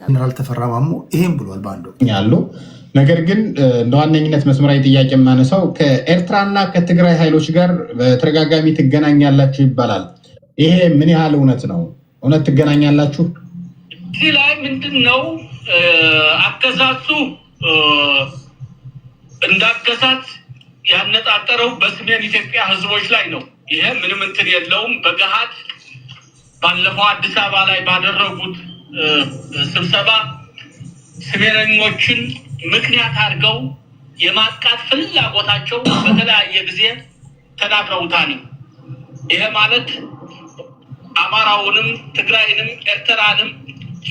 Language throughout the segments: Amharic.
ጀነራል ተፈራ ማሞ ይሄን ብሏል ባንዶ ያሉ ነገር ግን እንደዋነኝነት መስመራዊ ጥያቄ የማነሳው ከኤርትራና ከትግራይ ኃይሎች ጋር በተደጋጋሚ ትገናኛላችሁ ይባላል። ይሄ ምን ያህል እውነት ነው? እውነት ትገናኛላችሁ? እዚህ ላይ ምንድነው አገዛዙ እንዳገዛዝ ያነጣጠረው በሰሜን ኢትዮጵያ ህዝቦች ላይ ነው። ይሄ ምንም እንትን የለውም። በገሃድ ባለፈው አዲስ አበባ ላይ ባደረጉት ስብሰባ ሰሜነኞችን ምክንያት አድርገው የማጥቃት ፍላጎታቸው በተለያየ ጊዜ ተናግረውታል። ይሄ ማለት አማራውንም ትግራይንም ኤርትራንም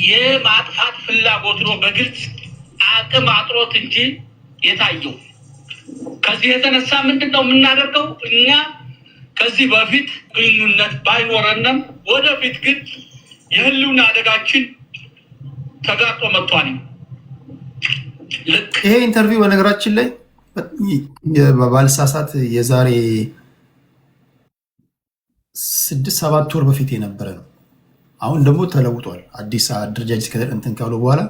የማጥፋት ፍላጎት ነው፣ በግልጽ አቅም አጥሮት እንጂ የታየው። ከዚህ የተነሳ ምንድነው የምናደርገው? እኛ ከዚህ በፊት ግንኙነት ባይኖረንም ወደፊት ግን የህልውና አደጋችን ተጋርጦ መጥቷል። ይሄ ኢንተርቪው በነገራችን ላይ ባልሳሳት የዛሬ 6-7 ወር በፊት የነበረ ነው። አሁን ደግሞ ተለውጧል። አዲስ አደረጃጀት እንትን ካሉ በኋላ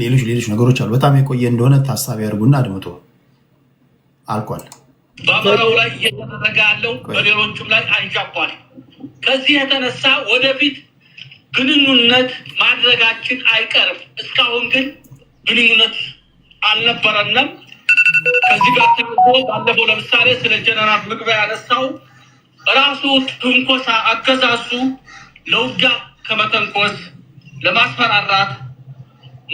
ሌሎች ነገሮች አሉ። በጣም የቆየ እንደሆነ ታሳቢ አድርጉና አድምጦ አልቋል። በአማራው ላይ እየተደረገ ያለው በሌሎቹም ላይ አንዣቧል። ከዚህ የተነሳ ወደፊት ግንኙነት ማድረጋችን አይቀርም። እስካሁን ግን ግንኙነት አልነበረንም። ከዚህ ጋር ተያይዞ ባለፈው ለምሳሌ ስለ ጀነራል ምግበይ ያነሳው ራሱ ትንኮሳ አገዛዙ ለውጊያ ከመተንኮስ ለማስፈራራት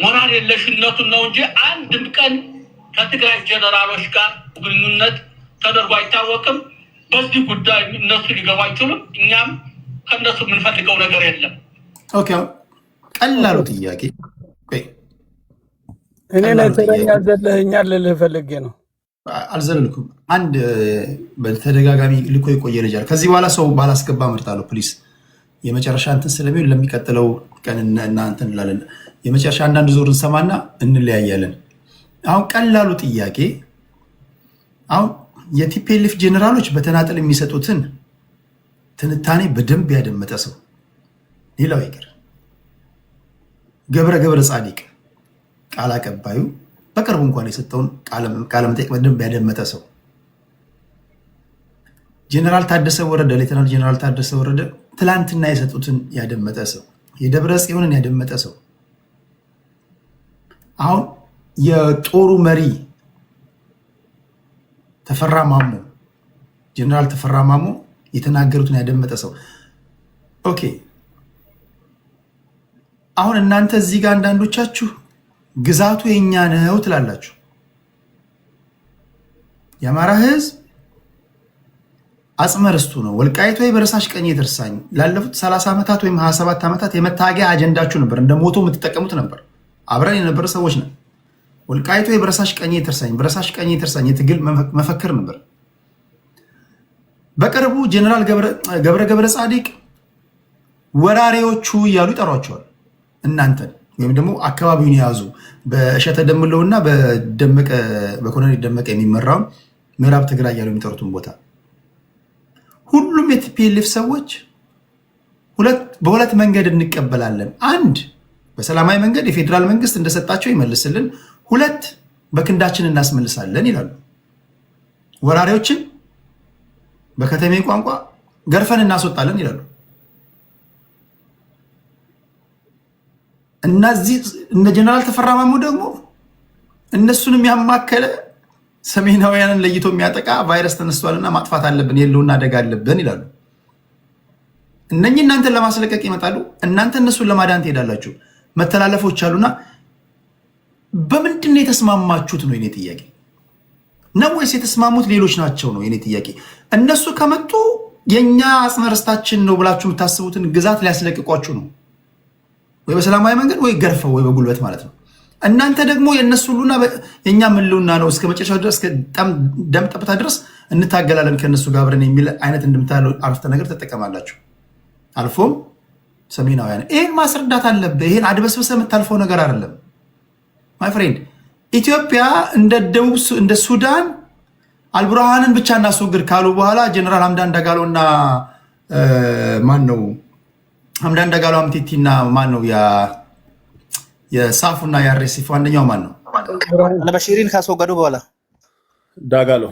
ሞራል የለሽነቱን ነው እንጂ አንድም ቀን ከትግራይ ጀነራሎች ጋር ግንኙነት ተደርጎ አይታወቅም። በዚህ ጉዳይ እነሱ ሊገቡ አይችሉም። እኛም ከእነሱ የምንፈልገው ነገር የለም። ኦኬ፣ ቀላሉ ጥያቄ እኔ ነተረኛ ዘለኛል ልልህ ፈልጌ ነው። አልዘለልኩም። አንድ በተደጋጋሚ ልኮ የቆየ ልጅ አለ። ከዚህ በኋላ ሰው ባላስገባ እመርጣለሁ ፕሊስ። የመጨረሻ እንትን ስለሚሆን ለሚቀጥለው ቀን እናንተ እንላለን። የመጨረሻ አንዳንድ ዞር እንሰማና እንለያያለን። አሁን ቀላሉ ጥያቄ አሁን የቲፒኤልኤፍ ጄኔራሎች በተናጠል የሚሰጡትን ትንታኔ በደንብ ያደመጠ ሰው ሌላው ይቅር፣ ገብረ ጻዲቅ ቃል አቀባዩ በቅርቡ እንኳን የሰጠውን ቃለ መጠይቅ በደንብ ያደመጠ ሰው፣ ጄኔራል ታደሰ ወረደ ሌተናል ጄኔራል ታደሰ ወረደ ትላንትና የሰጡትን ያደመጠ ሰው፣ የደብረ ጽዮንን ያደመጠ ሰው፣ አሁን የጦሩ መሪ ተፈራ ማሞ ጄኔራል ተፈራ ማሞ የተናገሩትን ያደመጠ ሰው። ኦኬ፣ አሁን እናንተ እዚህ ጋር አንዳንዶቻችሁ ግዛቱ የኛ ነው ትላላችሁ። የአማራ ህዝብ አጽመ ርስቱ ነው። ወልቃይት ወይ በረሳሽ ቀኝ የተርሳኝ ላለፉት 30 ዓመታት ወይም 27 ዓመታት የመታገያ አጀንዳችሁ ነበር። እንደ ሞቶ የምትጠቀሙት ነበር። አብረን የነበረ ሰዎች ነን። ወልቃይት ወይ በረሳሽ ቀኝ የተርሳኝ፣ በረሳሽ ቀኝ የተርሳኝ የትግል መፈክር ነበር። በቅርቡ ጀነራል ገብረ ጻዲቅ ወራሪዎቹ እያሉ ይጠሯቸዋል እናንተን ወይም ደግሞ አካባቢውን የያዙ በእሸተ ደምለውና በኮሎኔል ደመቀ የሚመራው ምዕራብ ትግራይ እያሉ የሚጠሩትን ቦታ ሁሉም የቲፒኤልኤፍ ሰዎች በሁለት መንገድ እንቀበላለን። አንድ በሰላማዊ መንገድ የፌዴራል መንግስት እንደሰጣቸው ይመልስልን፣ ሁለት በክንዳችን እናስመልሳለን ይላሉ። ወራሪዎችን በከተሜ ቋንቋ ገርፈን እናስወጣለን ይላሉ። እነዚህ እነ ጀነራል ተፈራ ማሞ ደግሞ እነሱንም ያማከለ ሰሜናውያንን ለይቶ የሚያጠቃ ቫይረስ ተነስቷልና ማጥፋት አለብን፣ የለውና አደጋ አለብን ይላሉ። እነኚህ እናንተን ለማስለቀቅ ይመጣሉ፣ እናንተ እነሱን ለማዳን ትሄዳላችሁ። መተላለፎች አሉና በምንድን ነው የተስማማችሁት ነው የኔ ጥያቄ። ነው ወይስ የተስማሙት ሌሎች ናቸው ነው የኔ ጥያቄ። እነሱ ከመጡ የኛ አጽመ ርስታችን ነው ብላችሁ የምታስቡትን ግዛት ሊያስለቅቋችሁ ነው፣ ወይ በሰላማዊ መንገድ ወይ ገርፈው ወይ በጉልበት ማለት ነው። እናንተ ደግሞ የእነሱ ሁሉና የኛ ምንሉና ነው እስከ መጨረሻው ድረስ ደም ጠብታ ድረስ እንታገላለን ከእነሱ ጋር አብረን የሚል አይነት እንደምታለው አረፍተ ነገር ተጠቀማላችሁ። አልፎም ሰሜናውያን ይሄን ማስረዳት አለብህ። ይሄን አድበስብሰ የምታልፈው ነገር አይደለም ማይ ፍሬንድ። ኢትዮጵያ እንደ ደቡብ እንደ ሱዳን አልቡርሃንን ብቻ እናስወግድ ካሉ በኋላ ጀነራል ሐምዳን ዳጋሎና ማን ነው ሐምዳን ደጋሎ አምቲቲና ማን ነው የሳፉና የአርኤስኤፍ አንደኛው ማን ነው? አልበሽሪን ካስወገዱ በኋላ ዳጋሎ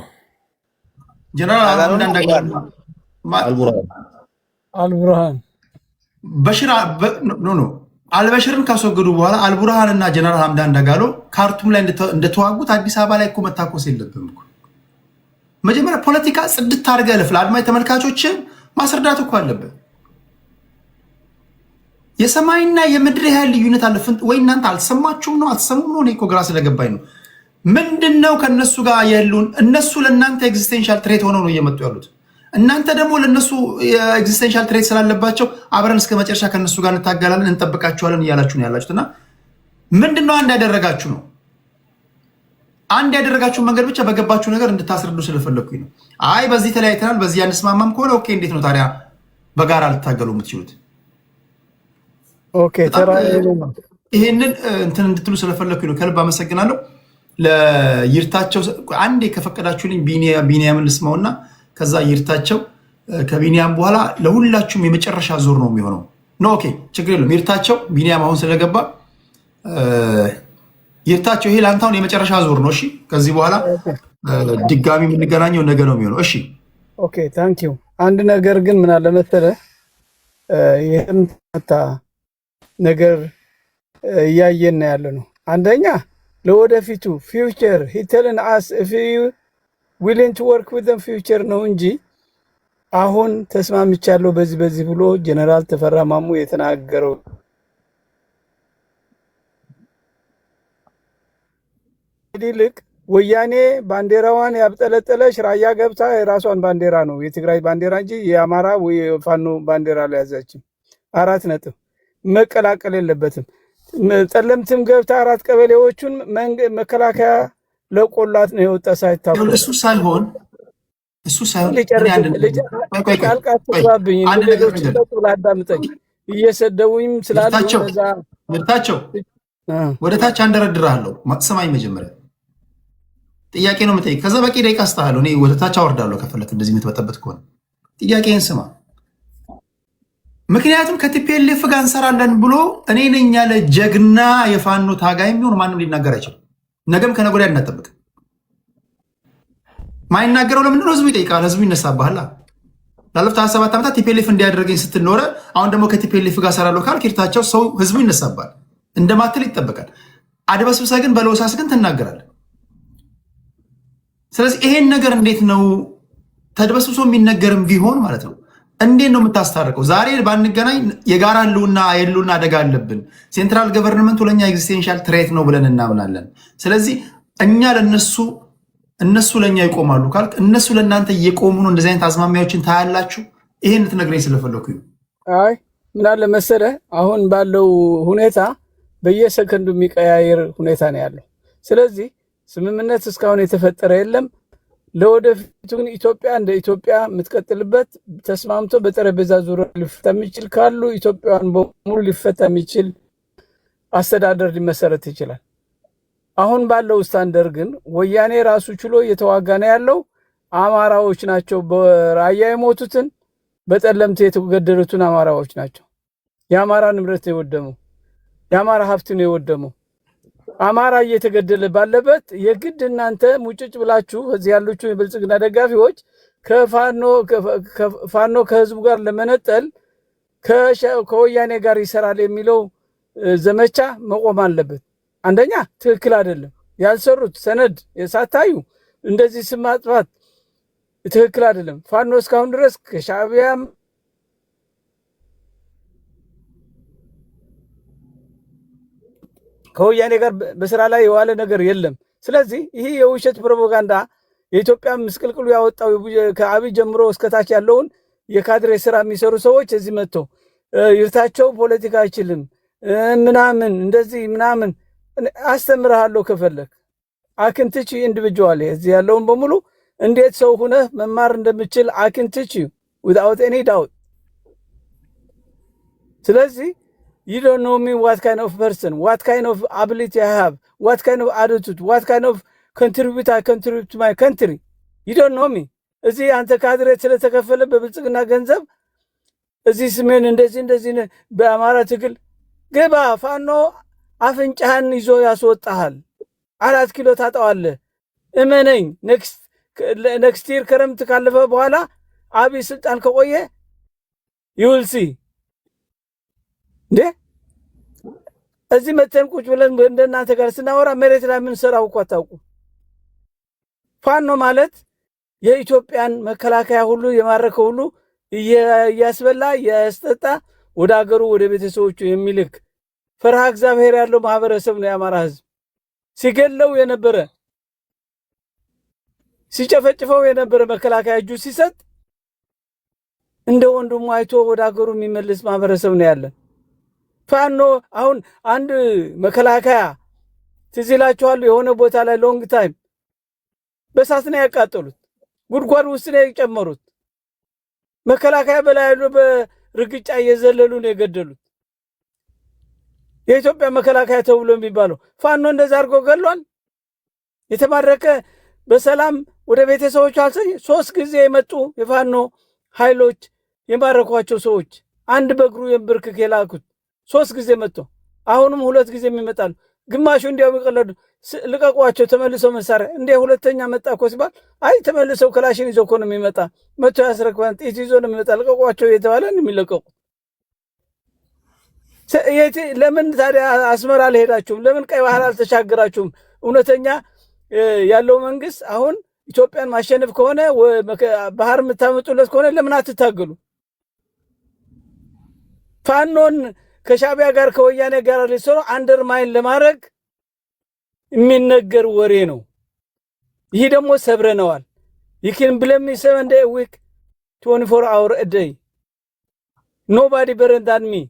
ጀነራል ሐምዳን ደጋሎ አልቡርሃን በሽራ ኖ አልበሽርን ካስወገዱ በኋላ አልቡርሃን እና ጀነራል ሐምዳን ደጋሎ ካርቱም ላይ እንደተዋጉት አዲስ አበባ ላይ እኮ መታኮስ የለብም እኮ። መጀመሪያ ፖለቲካ ጽድት አድርገህ ለፍ ለአድማጭ ተመልካቾች ማስረዳት እኮ አለብህ። የሰማይና የምድር ያህል ልዩነት አለ ወይ? እናንተ አልሰማችሁም ነው? አትሰሙም ነው? እኔ እኮ ግራ ስለገባኝ ነው። ምንድነው ከነሱ ጋር ያሉን? እነሱ ለእናንተ ኤግዚስቴንሻል ትሬት ሆነው ነው እየመጡ ያሉት። እናንተ ደግሞ ለነሱ የኤግዚስቴንሻል ትሬት ስላለባቸው አብረን እስከ መጨረሻ ከነሱ ጋር እንታገላለን እንጠብቃቸዋለን እያላችሁ ነው ያላችሁትና ምንድነው አንድ ያደረጋችሁ ነው? አንድ ያደረጋችሁ መንገድ ብቻ በገባችሁ ነገር እንድታስረዱ ስለፈለኩኝ ነው። አይ በዚህ ተለያይተናል፣ በዚህ አንስማማም ከሆነ ኦኬ፣ እንዴት ነው ታዲያ በጋራ ልታገሉ የምትችሉት? ኦኬ ተራ ይሄንን እንትን እንድትሉ ስለፈለኩኝ ነው። ከልብ አመሰግናለሁ። ለይርታቸው አንዴ ከፈቀዳችሁልኝ ቢኒያምን ልስማውና ከዛ ይርታቸው ከቢኒያም በኋላ ለሁላችሁም የመጨረሻ ዙር ነው የሚሆነው። ኖ ኦኬ ችግር የለም። ይርታቸው ቢኒያም አሁን ስለገባ ይርታቸው ይሄ ላንታውን የመጨረሻ ዙር ነው። እሺ ከዚህ በኋላ ድጋሚ የምንገናኘው ነገ ነው የሚሆነው። እሺ ኦኬ ታንክ ዩ። አንድ ነገር ግን ምን አለ መሰለህ የምታ ነገር እያየን ያለ ነው። አንደኛ ለወደፊቱ ፊውቸር ሂተልን አስ ኢፍ ዩ ዊሊንግ ቱ ወርክ ዊዝ ዘም ፊውቸር ነው እንጂ አሁን ተስማምቻለሁ በዚህ ብሎ ጀነራል ተፈራ ማሙ የተናገረው ይልቅ ወያኔ ባንዲራዋን ያብጠለጠለች ራያ ገብታ የራሷን ባንዲራ ነው የትግራይ ባንዲራ እንጂ የአማራ ወይ ፋኖ ባንዲራ ላይ ያዛችም። 4 ነጥብ መቀላቀል የለበትም። ጠለምትም ገብታ 4 ቀበሌዎቹን መከላከያ ለቆላት ነው የወጣ ሳይታወቅ እሱ ሳይሆን እየሰደቡኝም ስላልታቸው ወደ ታች አንደረድራለሁ። ሰማኝ መጀመሪያ ጥያቄ ነው የምጠይቅ። ከዛ በቂ ደቂቃ አስተሃለሁ። እኔ ወደ ታች አወርዳለሁ ከፈለክ እንደዚህ የምትበጠበት ከሆነ ጥያቄን ስማ። ምክንያቱም ከቲፒኤልኤፍ ጋር እንሰራለን ብሎ እኔ ነኝ ያለ ጀግና የፋኖ ታጋይ የሚሆን ማንም ሊናገር አይችልም። ነገም ከነገ ወዲያ እናጠብቅ። ማይናገረው ለምንድነው? ህዝቡ ይጠይቃል። ህዝቡ ይነሳብሃል። ላለፉት 27 ዓመታት ቲፒኤልኤፍ እንዲያደርገኝ ስትኖረ አሁን ደግሞ ከቲፒኤልኤፍ ጋር ሰራለሁ ካልክ ኪርታቸው ሰው ህዝቡ ይነሳባል። እንደማትል ይጠበቃል። አድበስብሰ ግን በለወሳስ ግን ትናገራለህ። ስለዚህ ይሄን ነገር እንዴት ነው ተድበስብሶ የሚነገርም ቢሆን ማለት ነው እንዴት ነው የምታስታርቀው? ዛሬ ባንገናኝ የጋራ ህልውና አደጋ አለብን። ሴንትራል ገቨርንመንቱ ለእኛ ኤግዚስቴንሻል ትሬት ነው ብለን እናምናለን። ስለዚህ እኛ እነሱ ለእኛ ይቆማሉ ካልክ እነሱ ለእናንተ እየቆሙ ነው። እንደዚህ አይነት አዝማሚያዎችን ታያላችሁ። ይሄን ትነግረኝ ስለፈለኩኝ። አይ ምን አለ መሰለህ አሁን ባለው ሁኔታ በየሰከንዱ የሚቀያየር ሁኔታ ነው ያለው። ስለዚህ ስምምነት እስካሁን የተፈጠረ የለም። ለወደፊቱ ግን ኢትዮጵያ እንደ ኢትዮጵያ የምትቀጥልበት ተስማምቶ በጠረጴዛ ዙሪያ ሊፈታ የሚችል ካሉ ኢትዮጵያን በሙሉ ሊፈታ የሚችል አስተዳደር ሊመሰረት ይችላል። አሁን ባለው ስታንደርድ ግን ወያኔ ራሱ ችሎ እየተዋጋ ነው ያለው። አማራዎች ናቸው በራያ የሞቱትን በጠለምት የተገደሉትን አማራዎች ናቸው። የአማራ ንብረት የወደመው የአማራ ሀብት ነው የወደመው። አማራ እየተገደለ ባለበት የግድ እናንተ ሙጭጭ ብላችሁ እዚህ ያሉት የብልጽግና ደጋፊዎች ፋኖ ከህዝቡ ጋር ለመነጠል ከወያኔ ጋር ይሰራል የሚለው ዘመቻ መቆም አለበት። አንደኛ ትክክል አይደለም። ያልሰሩት ሰነድ ሳታዩ እንደዚህ ስም ማጥፋት ትክክል አይደለም። ፋኖ እስካሁን ድረስ ከሻዕቢያም ከወያኔ ጋር በስራ ላይ የዋለ ነገር የለም። ስለዚህ ይህ የውሸት ፕሮፓጋንዳ የኢትዮጵያ ምስቅልቅሉ ያወጣው ከአብይ ጀምሮ እስከታች ያለውን የካድሬ ስራ የሚሰሩ ሰዎች እዚህ መጥተው ይርታቸው ፖለቲካ አይችልም ምናምን እንደዚህ ምናምን አስተምርሃለሁ ከፈለክ አክንትች ኢንዲቪጁዋል እዚህ ያለውን በሙሉ እንዴት ሰው ሆነህ መማር እንደምችል አክንትች without any doubt። ስለዚህ you don't know me what kind of person, what kind of ability I have, what kind of attitude, what kind of contribute to my country. You don't know me. እዚህ አንተ ካድሬ ስለተከፈለ በብልጽግና ገንዘብ እዚህ ስሜን እንደዚህ በአማራ ትግል ግባ ፋኖ አፍንጫህን ይዞ ያስወጣሃል። 4 ኪሎ ታጣዋለህ። እመነኝ። ኔክስት ይር ክረምት ካለፈ በኋላ አብይ ስልጣን ከቆየ ይውልሲ እንዴ እዚህ መተን ቁጭ ብለን እንደናንተ ጋር ስናወራ መሬት ላይ ምን ሰራው እኮ አታውቁ። ፋኖ ማለት የኢትዮጵያን መከላከያ ሁሉ የማረከ ሁሉ እያስበላ እያስጠጣ ወደ አገሩ ወደ ቤተሰቦቹ የሚልክ ፈርሃ እግዚአብሔር ያለው ማህበረሰብ ነው የአማራ ህዝብ። ሲገለው የነበረ ሲጨፈጭፈው የነበረ መከላከያ እጁ ሲሰጥ እንደ ወንድሙ አይቶ ወደ አገሩ የሚመልስ ማህበረሰብ ነው ያለን። ፋኖ አሁን አንድ መከላከያ ትዝ ይላችኋል፣ የሆነ ቦታ ላይ ሎንግ ታይም በሳት ነው ያቃጠሉት፣ ጉድጓድ ውስጥ ነው የጨመሩት። መከላከያ በላይ ያለው በርግጫ እየዘለሉ ነው የገደሉት። የኢትዮጵያ መከላከያ ተብሎ የሚባለው ፋኖ እንደዛ አድርጎ ገሏል። የተማረከ በሰላም ወደ ቤተሰቦቹ አልሰኝ 3 ጊዜ የመጡ የፋኖ ኃይሎች የማረኳቸው ሰዎች አንድ በእግሩ የብርክክ የላኩት 3 ጊዜ መጥቶ አሁንም 2 ጊዜ የሚመጣሉ። ግማሹ እንዲያው ይቀለዱ ልቀቋቸው ተመልሰው መሳሪያ እንደ ሁለተኛ መጣ እኮ ሲባል አይ ተመልሰው ክላሽን ይዞ እኮ ነው የሚመጣ መጥቶ ያስረክባን ጥይት ይዞ ነው የሚመጣ ልቀቋቸው እየተባለ የሚለቀቁ። ለምን ታዲያ አስመራ አልሄዳችሁም? ለምን ቀይ ባህር አልተሻገራችሁም? እውነተኛ ያለው መንግስት አሁን ኢትዮጵያን ማሸነፍ ከሆነ ባህር የምታመጡለት ከሆነ ለምን አትታገሉ? ፋኖን ከሻቢያ ጋር ከወያኔ ጋር ሊሰሩ አንደርማይን ለማድረግ የሚነገር ወሬ ነው። ይህ ደግሞ ሰብረነዋል። you can blame me 7 days a week 24 hours a day nobody better than me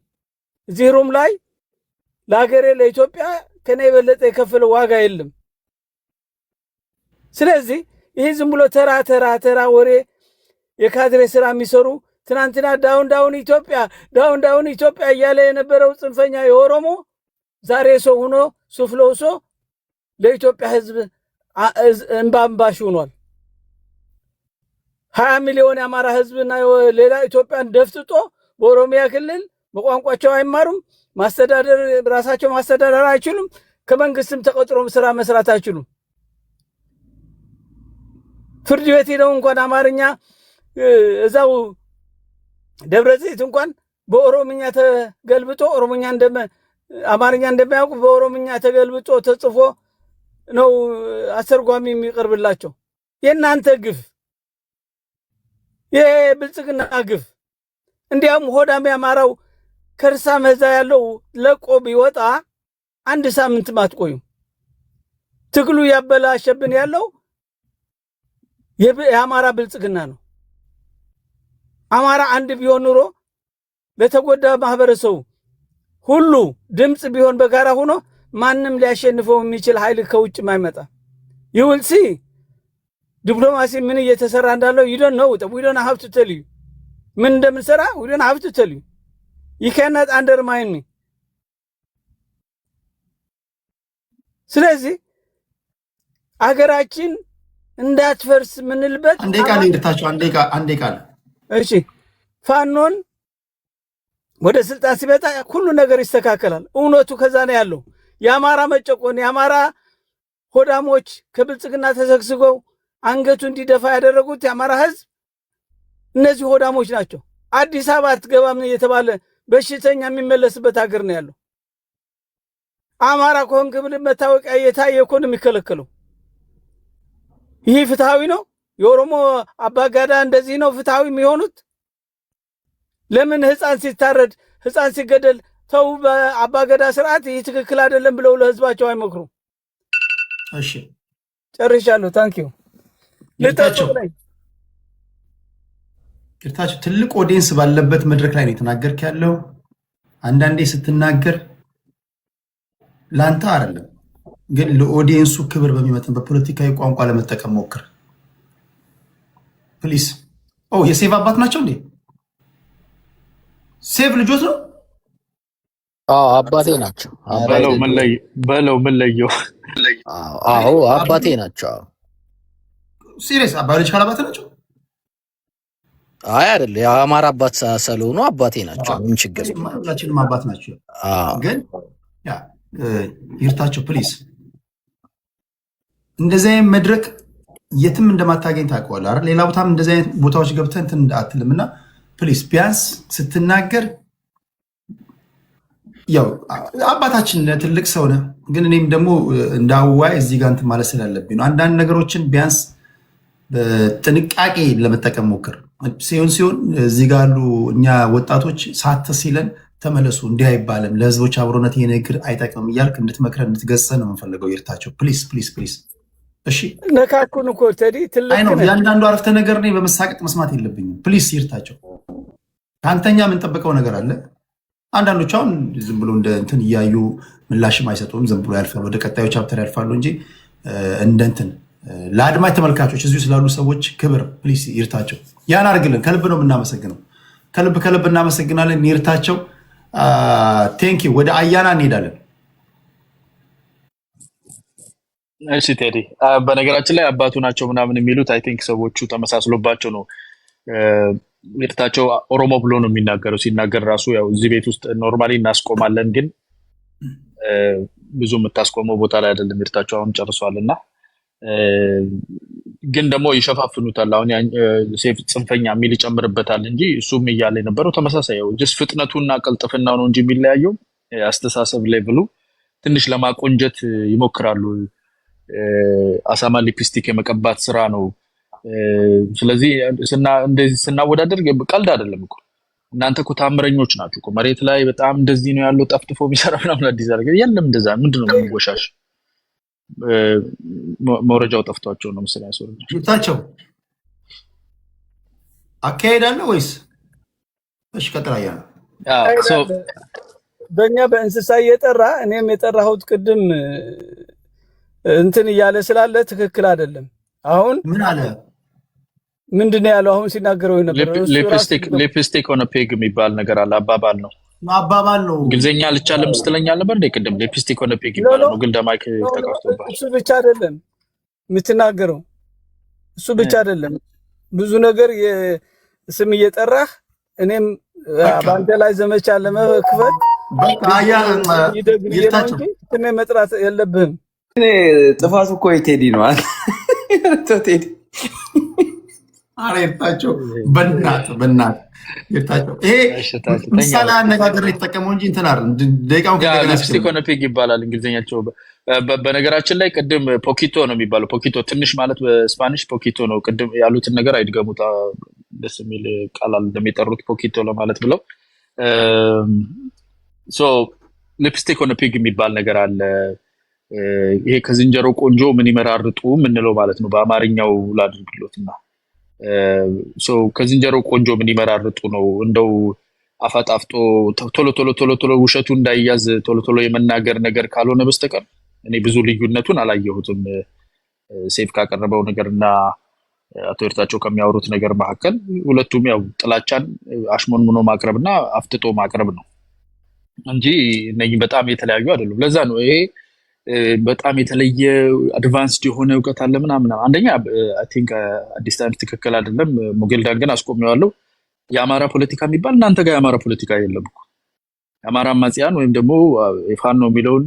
እዚህ ሩም ላይ ለሀገሬ ለኢትዮጵያ ከኔ የበለጠ የከፈለ ዋጋ የለም። ስለዚህ ይህ ዝም ብሎ ተራ ወሬ የካድሬ ስራ የሚሰሩ ትናንትና ዳውን ኢትዮጵያ እያለ የነበረው ጽንፈኛ የኦሮሞ ዛሬ ሰው ሆኖ ሱፍ ለብሶ ለኢትዮጵያ ህዝብ እንባንባሽ ሆኗል። 20 ሚሊዮን የአማራ ህዝብና ሌላ ኢትዮጵያን ደፍጥጦ በኦሮሚያ ክልል በቋንቋቸው አይማሩም፣ ራሳቸው ማስተዳደር አይችሉም፣ ከመንግስትም ተቆጥሮ ስራ መስራት አይችሉም። ፍርድ ቤት ሄደው እንኳን አማርኛ እዛው ደብረ ዘይት እንኳን በኦሮምኛ ተገልብጦ አማርኛ እንደማያውቁ በኦሮምኛ ተገልብጦ ተጽፎ ነው አስተርጓሚ የሚቀርብላቸው። የእናንተ ግፍ፣ የብልጽግና ግፍ። እንዲያውም ሆዳም ያማራው ከርሳ መዛ ያለው ለቆ ቢወጣ 1 ሳምንት ማትቆዩ ትግሉ ያበላሸብን ያለው የአማራ ብልጽግና ነው። አማራ አንድ ቢሆን ኑሮ ለተጎዳ ማህበረሰቡ ሁሉ ድምጽ ቢሆን በጋራ ሆኖ ማንም ሊያሸንፈው የሚችል ኃይል ከውጭ ማይመጣ ይውልሲ ዲፕሎማሲ ምን እየተሰራ እንዳለው you don't know we don't have to tell you ምን እንደምንሰራ we don't have to tell you you cannot undermine me። ስለዚህ አገራችን እንዳትፈርስ ምንልበት አንዴ ቃል እንድታቸው አንዴ ቃል እሺ ፋኖን ወደ ስልጣን ሲመጣ ሁሉ ነገር ይስተካከላል። እውነቱ ከዛ ነው ያለው። የአማራ መጨቆን የአማራ ሆዳሞች ከብልጽግና ተሰግስገው አንገቱ እንዲደፋ ያደረጉት የአማራ ህዝብ እነዚህ ሆዳሞች ናቸው። አዲስ አበባ አትገባም እየተባለ በሽተኛ የሚመለስበት ሀገር ነው ያለው። አማራ ከሆንክ ብለህ መታወቂያ የታየ እኮ ነው የሚከለከለው። ይህ ፍትሃዊ ነው? የኦሮሞ አባጋዳ እንደዚህ ነው ፍትሃዊ የሚሆኑት? ለምን ህፃን ሲታረድ ህፃን ሲገደል ተው በአባገዳ ስርዓት ይህ ትክክል አይደለም ብለው ለህዝባቸው አይመክሩ? እሺ ጨርሻለሁ። ታንኪዩ። ልታቸው ትልቅ ኦዲየንስ ባለበት መድረክ ላይ ነው የተናገርክ ያለው። አንዳንዴ ስትናገር ላንተ አይደለም ግን ለኦዲየንሱ ክብር በሚመጥን በፖለቲካዊ ቋንቋ ለመጠቀም ሞክር ፕሊዝ። የሴቭ አባት ናቸው እንዴ? ሴቭ ልጆት ነው? አባቴ ናቸው። በለው ምን ለየው? አዎ አባቴ ናቸው። ሲሪየስ ባዮሎጂካል አባት ናቸው? አይ አይደለ የአማራ አባት ስለሆኑ አባቴ ናቸው። ምን ችግር ሁላችንም አባት ናቸው። ግን ያ ይርታቸው ፕሊስ እንደዚህ አይነት መድረክ የትም እንደማታገኝ ታውቀዋለህ አይደል? ሌላ ቦታም እንደዚህ አይነት ቦታዎች ገብተህ እንትን አትልምና ፕሊስ ቢያንስ ስትናገር ያው አባታችን ትልቅ ሰው ነህ፣ ግን እኔም ደግሞ እንዳዋይ እዚህ ጋር እንትን ማለት ስላለብኝ ነው። አንዳንድ ነገሮችን ቢያንስ በጥንቃቄ ለመጠቀም ሞክር። ሲሆን እዚህ ጋር ያሉ እኛ ወጣቶች ሳት ሲለን ተመለሱ እንዲህ አይባልም፣ ለህዝቦች አብሮነት ይሄ ነገር አይጠቅምም እያልክ እንድትመክረን እንድትገሰን ነው የምንፈልገው። ይርታቸው ፕሊስ ፕሊስ ፕሊስ። እሺ ነካኩን እኮ ቴዲ ትልቅ ነው። ያንዳንዱ አረፍተ ነገር እኔ በመሳቀጥ መስማት የለብኝም። ፕሊስ ይርታቸው፣ ከአንተኛ የምንጠብቀው ነገር አለ። አንዳንዶች አሁን ዝም ብሎ እንደ እንትን እያዩ ምላሽም አይሰጡም፣ ዝም ብሎ ያልፋሉ፣ ወደ ቀጣዩ ቻፕተር ያልፋሉ እንጂ እንደ እንትን ለአድማጭ ተመልካቾች እዚሁ ስላሉ ሰዎች ክብር ፕሊስ ይርታቸው። ያን አድርግልን። ከልብ ነው የምናመሰግነው። ከልብ እናመሰግናለን ይርታቸው። ቴንኪው። ወደ አያና እንሄዳለን። እሺ ቴዲ፣ በነገራችን ላይ አባቱ ናቸው ምናምን የሚሉት አይ ቲንክ ሰዎቹ ተመሳስሎባቸው ነው። ይርታቸው ኦሮሞ ብሎ ነው የሚናገረው። ሲናገር ራሱ ያው እዚህ ቤት ውስጥ ኖርማሊ እናስቆማለን፣ ግን ብዙ የምታስቆመው ቦታ ላይ አይደለም። ይርታቸው አሁን ጨርሷል እና ግን ደግሞ ይሸፋፍኑታል። አሁን ሴፍ ጽንፈኛ የሚል ይጨምርበታል እንጂ እሱም እያለ የነበረው ተመሳሳይ ያው ጀስት ፍጥነቱና ቀልጥፍናው ነው እንጂ የሚለያየው አስተሳሰብ ሌቭሉ ትንሽ ለማቆንጀት ይሞክራሉ። አሳማ ሊፕስቲክ የመቀባት ስራ ነው። ስለዚህ እንደዚህ ስናወዳደር ቀልድ አይደለም እኮ። እናንተ እኮ ታምረኞች ናችሁ እኮ። መሬት ላይ በጣም እንደዚህ ነው ያለው ጠፍጥፎ የሚሰራ ምናምን አዲስ አድርገ የለም እንደዛ ምንድነው የሚወሻሽ? መረጃው ጠፍቷቸው ነው መሰለኝ። ይርታቸው አካሄዳለ ወይስ? እሺ ቀጥላያ በእኛ በእንስሳ እየጠራ እኔም የጠራሁት ቅድም እንትን እያለ ስላለ ትክክል አይደለም። አሁን ምን አለ? ምንድነው ያለው? አሁን ሲናገረው ነበር ሊፕስቲክ ሆነ ፔግ የሚባል ነገር አለ። አባባል ነው እንግሊዝኛ ልቻለም ስትለኛል ነበር እንደ ቅድም ሊፕስቲክ ሆነ ፔግ ይባላል ነው። ግን ደማይክ ተቃውቶባል። እሱ ብቻ አይደለም የምትናገረው፣ እሱ ብቻ አይደለም ብዙ ነገር ስም እየጠራህ እኔም በአንተ ላይ ዘመቻ ለመክፈት ይርታቸው ስሜ መጥራት የለብህም። ጥፋቱ እኮ ቴዲ ነው አለ ቴዲ። ኧረ ይርታቸው በእናትህ ይርታቸው። ይሄ ምሳሌ አነጋገር የተጠቀመው እንጂ እንትን አይደል። ደቂቃውን ሊፕስቲክ ሆነ ፔግ ይባላል እንግሊዝኛቸው። በነገራችን ላይ ቅድም ፖኪቶ ነው የሚባለው። ፖኪቶ ትንሽ ማለት በስፓኒሽ ፖኪቶ ነው። ቅድም ያሉትን ነገር አይድገሙት። ደስ የሚል ቃል እንደሚጠሩት ፖኪቶ ለማለት ብለው ሊፕስቲክ ሆነ ፔግ የሚባል ነገር አለ። ይሄ ከዝንጀሮ ቆንጆ ምን ይመራርጡ ምንለው ማለት ነው። በአማርኛው ላድርግሎትና ከዝንጀሮ ቆንጆ ምን ይመራርጡ ነው። እንደው አፋጣፍጦ ቶሎ ውሸቱ እንዳይያዝ ቶሎ የመናገር ነገር ካልሆነ በስተቀር እኔ ብዙ ልዩነቱን አላየሁትም። ሴፍ ካቀረበው ነገርና አቶ ይርታቸው ከሚያወሩት ነገር መካከል ሁለቱም ያው ጥላቻን አሽሞንሙኖ ማቅረብና አፍጥጦ ማቅረብ ነው እንጂ እነኚህ በጣም የተለያዩ አይደሉም። ለዛ ነው ይሄ በጣም የተለየ አድቫንስድ የሆነ እውቀት አለ ምናምን። አንደኛ አይ ቲንክ አዲስ ታይምስ ትክክል አይደለም። ሞጌልዳን ግን አስቆሚዋለሁ። የአማራ ፖለቲካ የሚባል እናንተ ጋር የአማራ ፖለቲካ የለም እኮ። የአማራ አማጽያን ወይም ደግሞ ፋኖ የሚለውን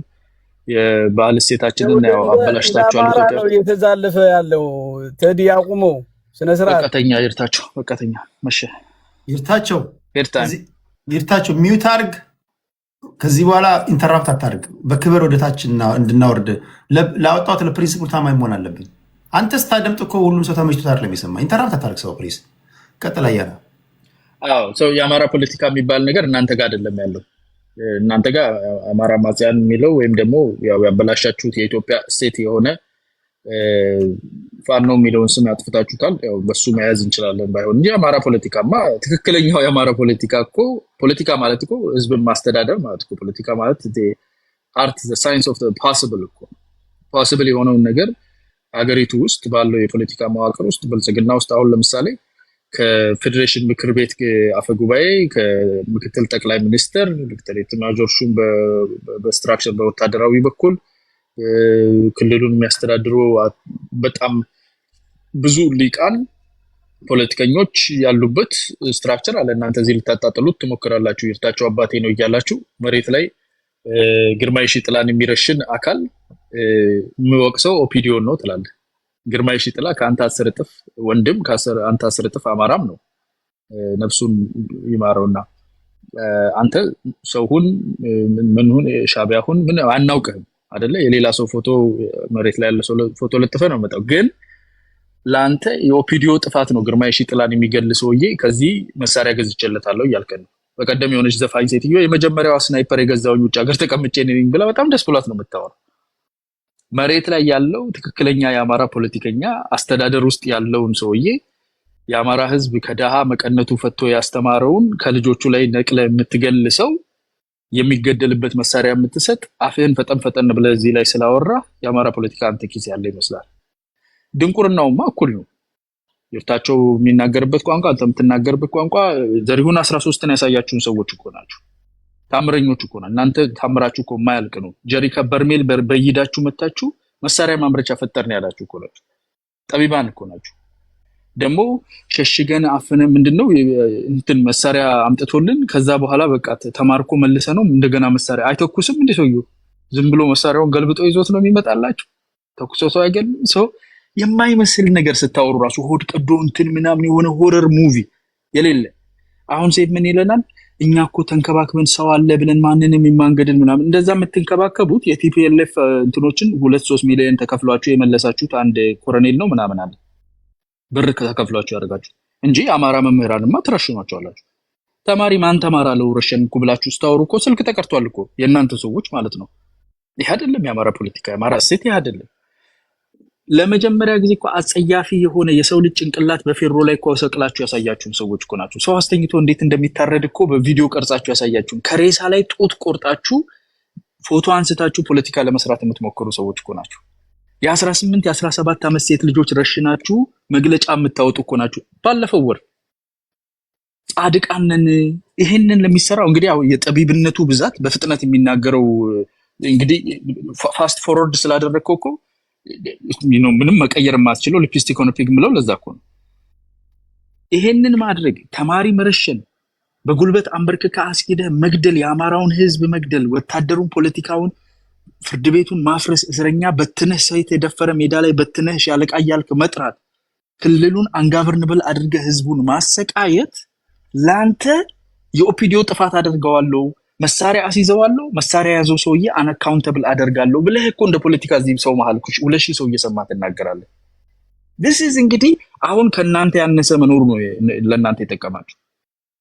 የባህል እሴታችንን ያው አበላሽታችኋል። ኢትዮጵያ እየተዛለፈ ያለው ቴዲ አቁመው ስነ ስርዓት በቀተኛ ይርታቸው መሸ ይርታቸው ሚውት አድርግ። ከዚህ በኋላ ኢንተራፕት አታድርግ። በክብር ወደታች እንድናወርድ ላወጣሁት ለፕሪንሲፕል ታማኝ መሆን አለብኝ። አንተ ስታደምጥ እኮ ሁሉም ሰው ተመችቶት አይደለም የሚሰማ። ኢንተራፕት አታድርግ ሰው ፕሊዝ። ቀጥላ ያለ የአማራ ፖለቲካ የሚባል ነገር እናንተ ጋር አይደለም ያለው። እናንተ ጋር አማራ አማጽያን የሚለው ወይም ደግሞ ያው ያበላሻችሁት የኢትዮጵያ እሴት የሆነ ፋኖ የሚለውን ስም ያጥፍታችሁታል። ያው በሱ መያዝ እንችላለን ባይሆን እንጂ አማራ ፖለቲካማ ትክክለኛው የአማራ ፖለቲካ እኮ ፖለቲካ ማለት እኮ ህዝብን ማስተዳደር ማለት እኮ ፖለቲካ ማለት አርት ዘ ሳይንስ ኦፍ ዘ ፖሲብል እኮ ፖሲብል የሆነውን ነገር ሀገሪቱ ውስጥ ባለው የፖለቲካ መዋቅር ውስጥ ብልጽግና ውስጥ አሁን ለምሳሌ ከፌዴሬሽን ምክር ቤት አፈ ጉባኤ ከምክትል ጠቅላይ ሚኒስትር ዶክተር ኤታማዦር ሹም በስትራክቸር በወታደራዊ በኩል ክልሉን የሚያስተዳድሩ በጣም ብዙ ሊቃን ፖለቲከኞች ያሉበት ስትራክቸር አለ። እናንተ እዚህ ልታጣጥሉት ትሞክራላችሁ። ይርታቸው አባቴ ነው እያላችሁ መሬት ላይ ግርማይ ሺጥላን የሚረሽን አካል የሚወቅሰው ኦፒዲዮን ነው ትላለህ። ግርማይ ሺጥላ ከአንተ 10 እጥፍ ወንድም ከአንተ 10 እጥፍ አማራም ነው። ነፍሱን ይማረውና አንተ ሰውሁን ምንሁን ሻቢያሁን ምን አናውቅህም አይደለ? የሌላ ሰው ፎቶ መሬት ላይ ያለ ሰው ፎቶ ለጥፈ ነው መጣው። ግን ለአንተ የኦፒዲዮ ጥፋት ነው ግርማይ ሺጥላን የሚገል ሰውዬ ከዚህ መሳሪያ ገዝቼለታለሁ እያልከን ነው። በቀደም የሆነች ዘፋኝ ሴትዮ የመጀመሪያዋ ስናይፐር የገዛውኝ ውጭ ሀገር ተቀምጬ ነኝ ብላ በጣም ደስ ብሏት ነው የምታወራው። መሬት ላይ ያለው ትክክለኛ የአማራ ፖለቲከኛ አስተዳደር ውስጥ ያለውን ሰውዬ የአማራ ህዝብ ከደሃ መቀነቱ ፈቶ ያስተማረውን ከልጆቹ ላይ ነቅለ የምትገል ሰው የሚገደልበት መሳሪያ የምትሰጥ አፍህን ፈጠን ብለህ እዚህ ላይ ስላወራ የአማራ ፖለቲካ አንተ ኪስ ያለ ይመስላል። ድንቁርናውማ እኩል ነው። ይርታቸው የሚናገርበት ቋንቋ አንተ የምትናገርበት ቋንቋ ዘሪሁን 13ን ያሳያችሁን ሰዎች እኮ ናችሁ። ታምረኞች እኮ ናችሁ እናንተ። ታምራችሁ እኮ የማያልቅ ነው። ጀሪካ በርሜል በይዳችሁ መታችሁ መሳሪያ ማምረቻ ፈጠርን ያላችሁ እኮ ናችሁ። ጠቢባን እኮ ናችሁ። ደግሞ ሸሽገን አፍነ ምንድነው እንትን መሳሪያ አምጥቶልን ከዛ በኋላ በቃ ተማርኮ መልሰ ነው እንደገና መሳሪያ አይተኩስም እንዴ? ሰውየው ዝም ብሎ መሳሪያውን ገልብጦ ይዞት ነው የሚመጣላችሁ። ተኩሶ ሰው አይገልም። ሰው የማይመስል ነገር ስታወሩ ራሱ ሆድ ቀዶ እንትን ምናምን የሆነ ሆረር ሙቪ የሌለ። አሁን ሴት ምን ይለናል? እኛ እኮ ተንከባክበን ሰው አለ ብለን ማንንም የማንገድል ምናምን። እንደዛ የምትንከባከቡት የቲፒኤልኤፍ እንትኖችን 2-3 ሚሊዮን ተከፍሏችሁ የመለሳችሁት አንድ ኮሎኔል ነው ምናምን አለ ብር ተከፍሏችሁ ያደርጋችሁ እንጂ አማራ መምህራንማ ትረሽኗቸዋላችሁ። ተማሪ ማን ተማራ ለውረሽንኩ ብላችሁ ስታወሩ እኮ ስልክ ተቀርቷል እኮ የእናንተ ሰዎች ማለት ነው። ይሄ አይደለም የአማራ ፖለቲካ፣ የአማራ እሴት ይሄ አይደለም። ለመጀመሪያ ጊዜ እኮ አጸያፊ የሆነ የሰው ልጅ ጭንቅላት በፌሮ ላይ እኮ ሰቅላችሁ ያሳያችሁን ሰዎች እኮ ናችሁ። ሰው አስተኝቶ እንዴት እንደሚታረድ እኮ በቪዲዮ ቀርጻችሁ ያሳያችሁን፣ ከሬሳ ላይ ጡት ቆርጣችሁ ፎቶ አንስታችሁ ፖለቲካ ለመስራት የምትሞክሩ ሰዎች እኮ ናችሁ። የ18 የ17 ዓመት ሴት ልጆች ረሽናችሁ መግለጫ የምታወጡ እኮ ናችሁ። ባለፈው ወር ጻድቃንን ይሄንን ለሚሰራው እንግዲህ ያው የጠቢብነቱ ብዛት በፍጥነት የሚናገረው እንግዲህ ፋስት ፎርወርድ ስላደረከው እኮ ምንም መቀየር የማትችለው ሊፕስቲክ ኦን ፒግ ምለው ለዛ እኮ ነው። ይሄንን ማድረግ ተማሪ መረሸን፣ በጉልበት አንበርክካ አስኪደ መግደል፣ የአማራውን ህዝብ መግደል፣ ወታደሩን፣ ፖለቲካውን፣ ፍርድ ቤቱን ማፍረስ፣ እስረኛ በትነህ ሰይት የደፈረ ሜዳ ላይ በትነህ ሻለቃ እያልክ መጥራት፣ ክልሉን አንጋቨርንብል አድርገህ ህዝቡን ማሰቃየት ላንተ የኦፒዲዮ ጥፋት አደርገዋለሁ፣ መሳሪያ አስይዘዋለሁ፣ መሳሪያ ያዘው ሰውዬ አንአካውንተብል አደርጋለሁ ብለህ እኮ እንደ ፖለቲካ እዚህ ሰው መሃል 2000 ሰው እየሰማ ትናገራለህ። this is እንግዲህ አሁን ከናንተ ያነሰ መኖር ነው ለናንተ የጠቀማችሁ።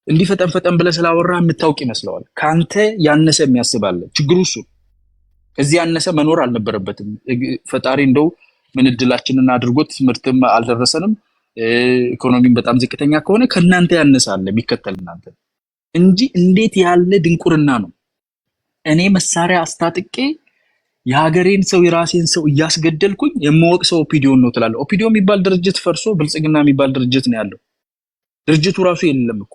እንዲህ ፈጠን ብለህ ስላወራ የምታውቅ ይመስለዋል። ካንተ ያነሰ የሚያስባለ ችግሩ እሱ። ከዚህ ያነሰ መኖር አልነበረበትም። ፈጣሪ እንደው ምን እድላችንን አድርጎት ምርትም አልደረሰንም፣ ኢኮኖሚም በጣም ዝቅተኛ ከሆነ ከናንተ ያነሳለ የሚከተል እናንተ እንጂ እንዴት ያለ ድንቁርና ነው። እኔ መሳሪያ አስታጥቄ የሀገሬን ሰው የራሴን ሰው እያስገደልኩኝ የምወቅ ሰው ኦፒዲዮ ነው ትላለህ። ኦፒዲዮ የሚባል ድርጅት ፈርሶ ብልጽግና የሚባል ድርጅት ነው ያለው። ድርጅቱ ራሱ የለም እኮ።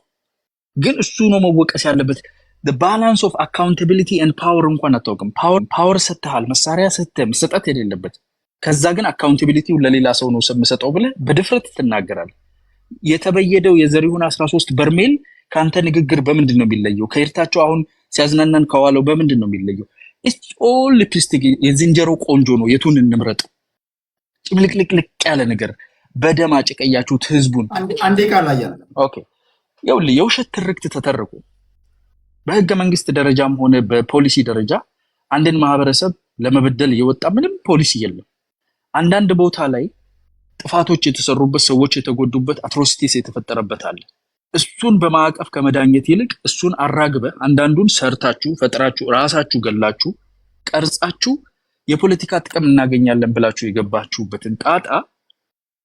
ግን እሱ ነው መወቀስ ያለበት። the balance of accountability and power እንኳን አታውቅም። ፓወር ሰጥተሃል፣ መሳሪያ ሰጥተህ መሰጠት የሌለበት። ከዛ ግን አካውንታቢሊቲው ለሌላ ሰው ነው ሰምሰጠው ብለህ በድፍረት ትናገራለህ። የተበየደው የዘሪሁን 13 በርሜል ካንተ ንግግር በምንድን ነው የሚለየው? ከይርታቸው አሁን ሲያዝናናን ከዋለው በምንድን ነው የሚለየው? it's all lipstick። የዝንጀሮ ቆንጆ ነው፣ የቱን እንምረጥ? ጭምልቅልቅልቅ ያለ ነገር በደም አጭቀያችሁት ህዝቡን። አንዴ ቃል አያለ ኦኬ፣ ይኸውልህ የውሸት ትርክት ተተርኩ። በህገ መንግስት ደረጃም ሆነ በፖሊሲ ደረጃ አንድን ማህበረሰብ ለመበደል የወጣ ምንም ፖሊሲ የለም። አንዳንድ ቦታ ላይ ጥፋቶች የተሰሩበት፣ ሰዎች የተጎዱበት፣ አትሮሲቲስ የተፈጠረበት አለ። እሱን በማዕቀፍ ከመዳኘት ይልቅ እሱን አራግበ አንዳንዱን ሰርታችሁ ፈጥራችሁ ራሳችሁ ገላችሁ ቀርጻችሁ የፖለቲካ ጥቅም እናገኛለን ብላችሁ የገባችሁበትን ጣጣ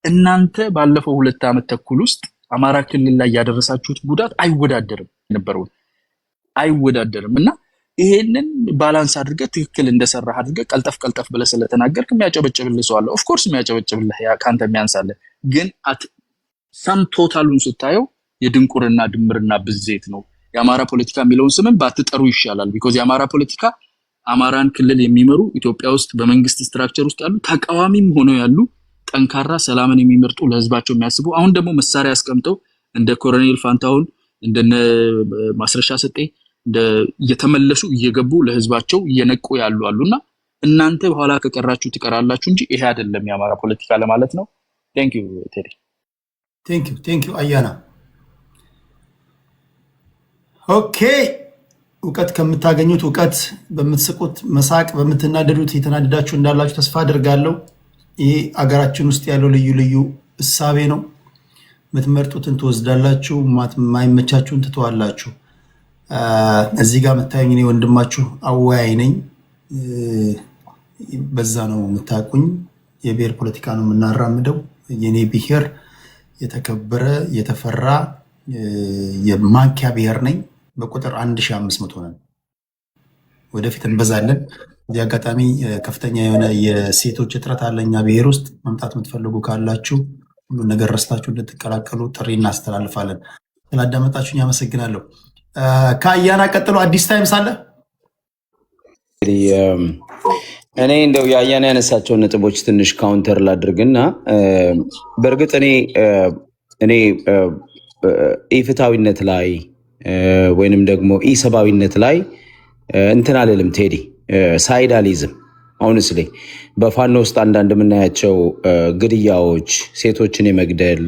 እናንተ ባለፈው 2 ዓመት ተኩል ውስጥ አማራ ክልል ላይ ያደረሳችሁት ጉዳት አይወዳደርም የነበረው አይወዳደርም። እና ይሄንን ባላንስ አድርገህ ትክክል እንደሰራህ አድርገህ ቀልጠፍ ብለህ ስለተናገርክ የሚያጨበጭብልህ ሰው አለ። ኦፍ ኮርስ የሚያጨበጭብልህ ካንተ የሚያንሳለ። ግን ሰም ቶታሉን ስታየው የድንቁርና ድምርና ብዜት ነው። የአማራ ፖለቲካ የሚለውን ስምን ባትጠሩ ይሻላል። ቢኮዝ የአማራ ፖለቲካ አማራን ክልል የሚመሩ ኢትዮጵያ ውስጥ በመንግስት ስትራክቸር ውስጥ ያሉ ተቃዋሚም ሆነው ያሉ ጠንካራ ሰላምን የሚመርጡ ለህዝባቸው የሚያስቡ አሁን ደግሞ መሳሪያ አስቀምጠው እንደ ኮሎኔል ፋንታሁን እንደነ ማስረሻ ሰጤ እየተመለሱ እየገቡ ለህዝባቸው እየነቁ ያሉ አሉና እናንተ በኋላ ከቀራችሁ ትቀራላችሁ እንጂ ይሄ አይደለም የአማራ ፖለቲካ ለማለት ነው። ቴንክ ዩ ቴዲ። ቴንክ ዩ አያና። ኦኬ እውቀት ከምታገኙት እውቀት በምትስቁት መሳቅ በምትናደዱት የተናደዳችሁ እንዳላችሁ ተስፋ አድርጋለሁ። ይሄ አገራችን ውስጥ ያለው ልዩ ልዩ እሳቤ ነው። የምትመርጡትን ትወስዳላችሁ፣ ማይመቻችሁን ትተዋላችሁ። እዚህ ጋር የምታዩኝ እኔ ወንድማችሁ አወያይ ነኝ። በዛ ነው የምታውቁኝ። የብሔር ፖለቲካ ነው የምናራምደው። የኔ ብሔር የተከበረ የተፈራ የማንኪያ ብሔር ነኝ። በቁጥር 1500 ነን። ወደፊት እንበዛለን። እዚህ አጋጣሚ ከፍተኛ የሆነ የሴቶች እጥረት አለ እኛ ብሔር ውስጥ። መምጣት የምትፈልጉ ካላችሁ ሁሉ ነገር ረስታችሁ እንድትቀላቀሉ ጥሪ እናስተላልፋለን። ስላዳመጣችሁኝ አመሰግናለሁ። ከአያና ቀጥሎ አዲስ ታይምስ አለ። እኔ እንደው የአያና ያነሳቸውን ነጥቦች ትንሽ ካውንተር ላድርግና በእርግጥ እኔ ኢፍትሐዊነት ላይ ወይንም ደግሞ ኢሰብአዊነት ላይ እንትን አልልም ቴዲ፣ ሳይድ አልይዝም። ሆነስሊ በፋኖ ውስጥ አንዳንድ የምናያቸው ግድያዎች፣ ሴቶችን የመግደል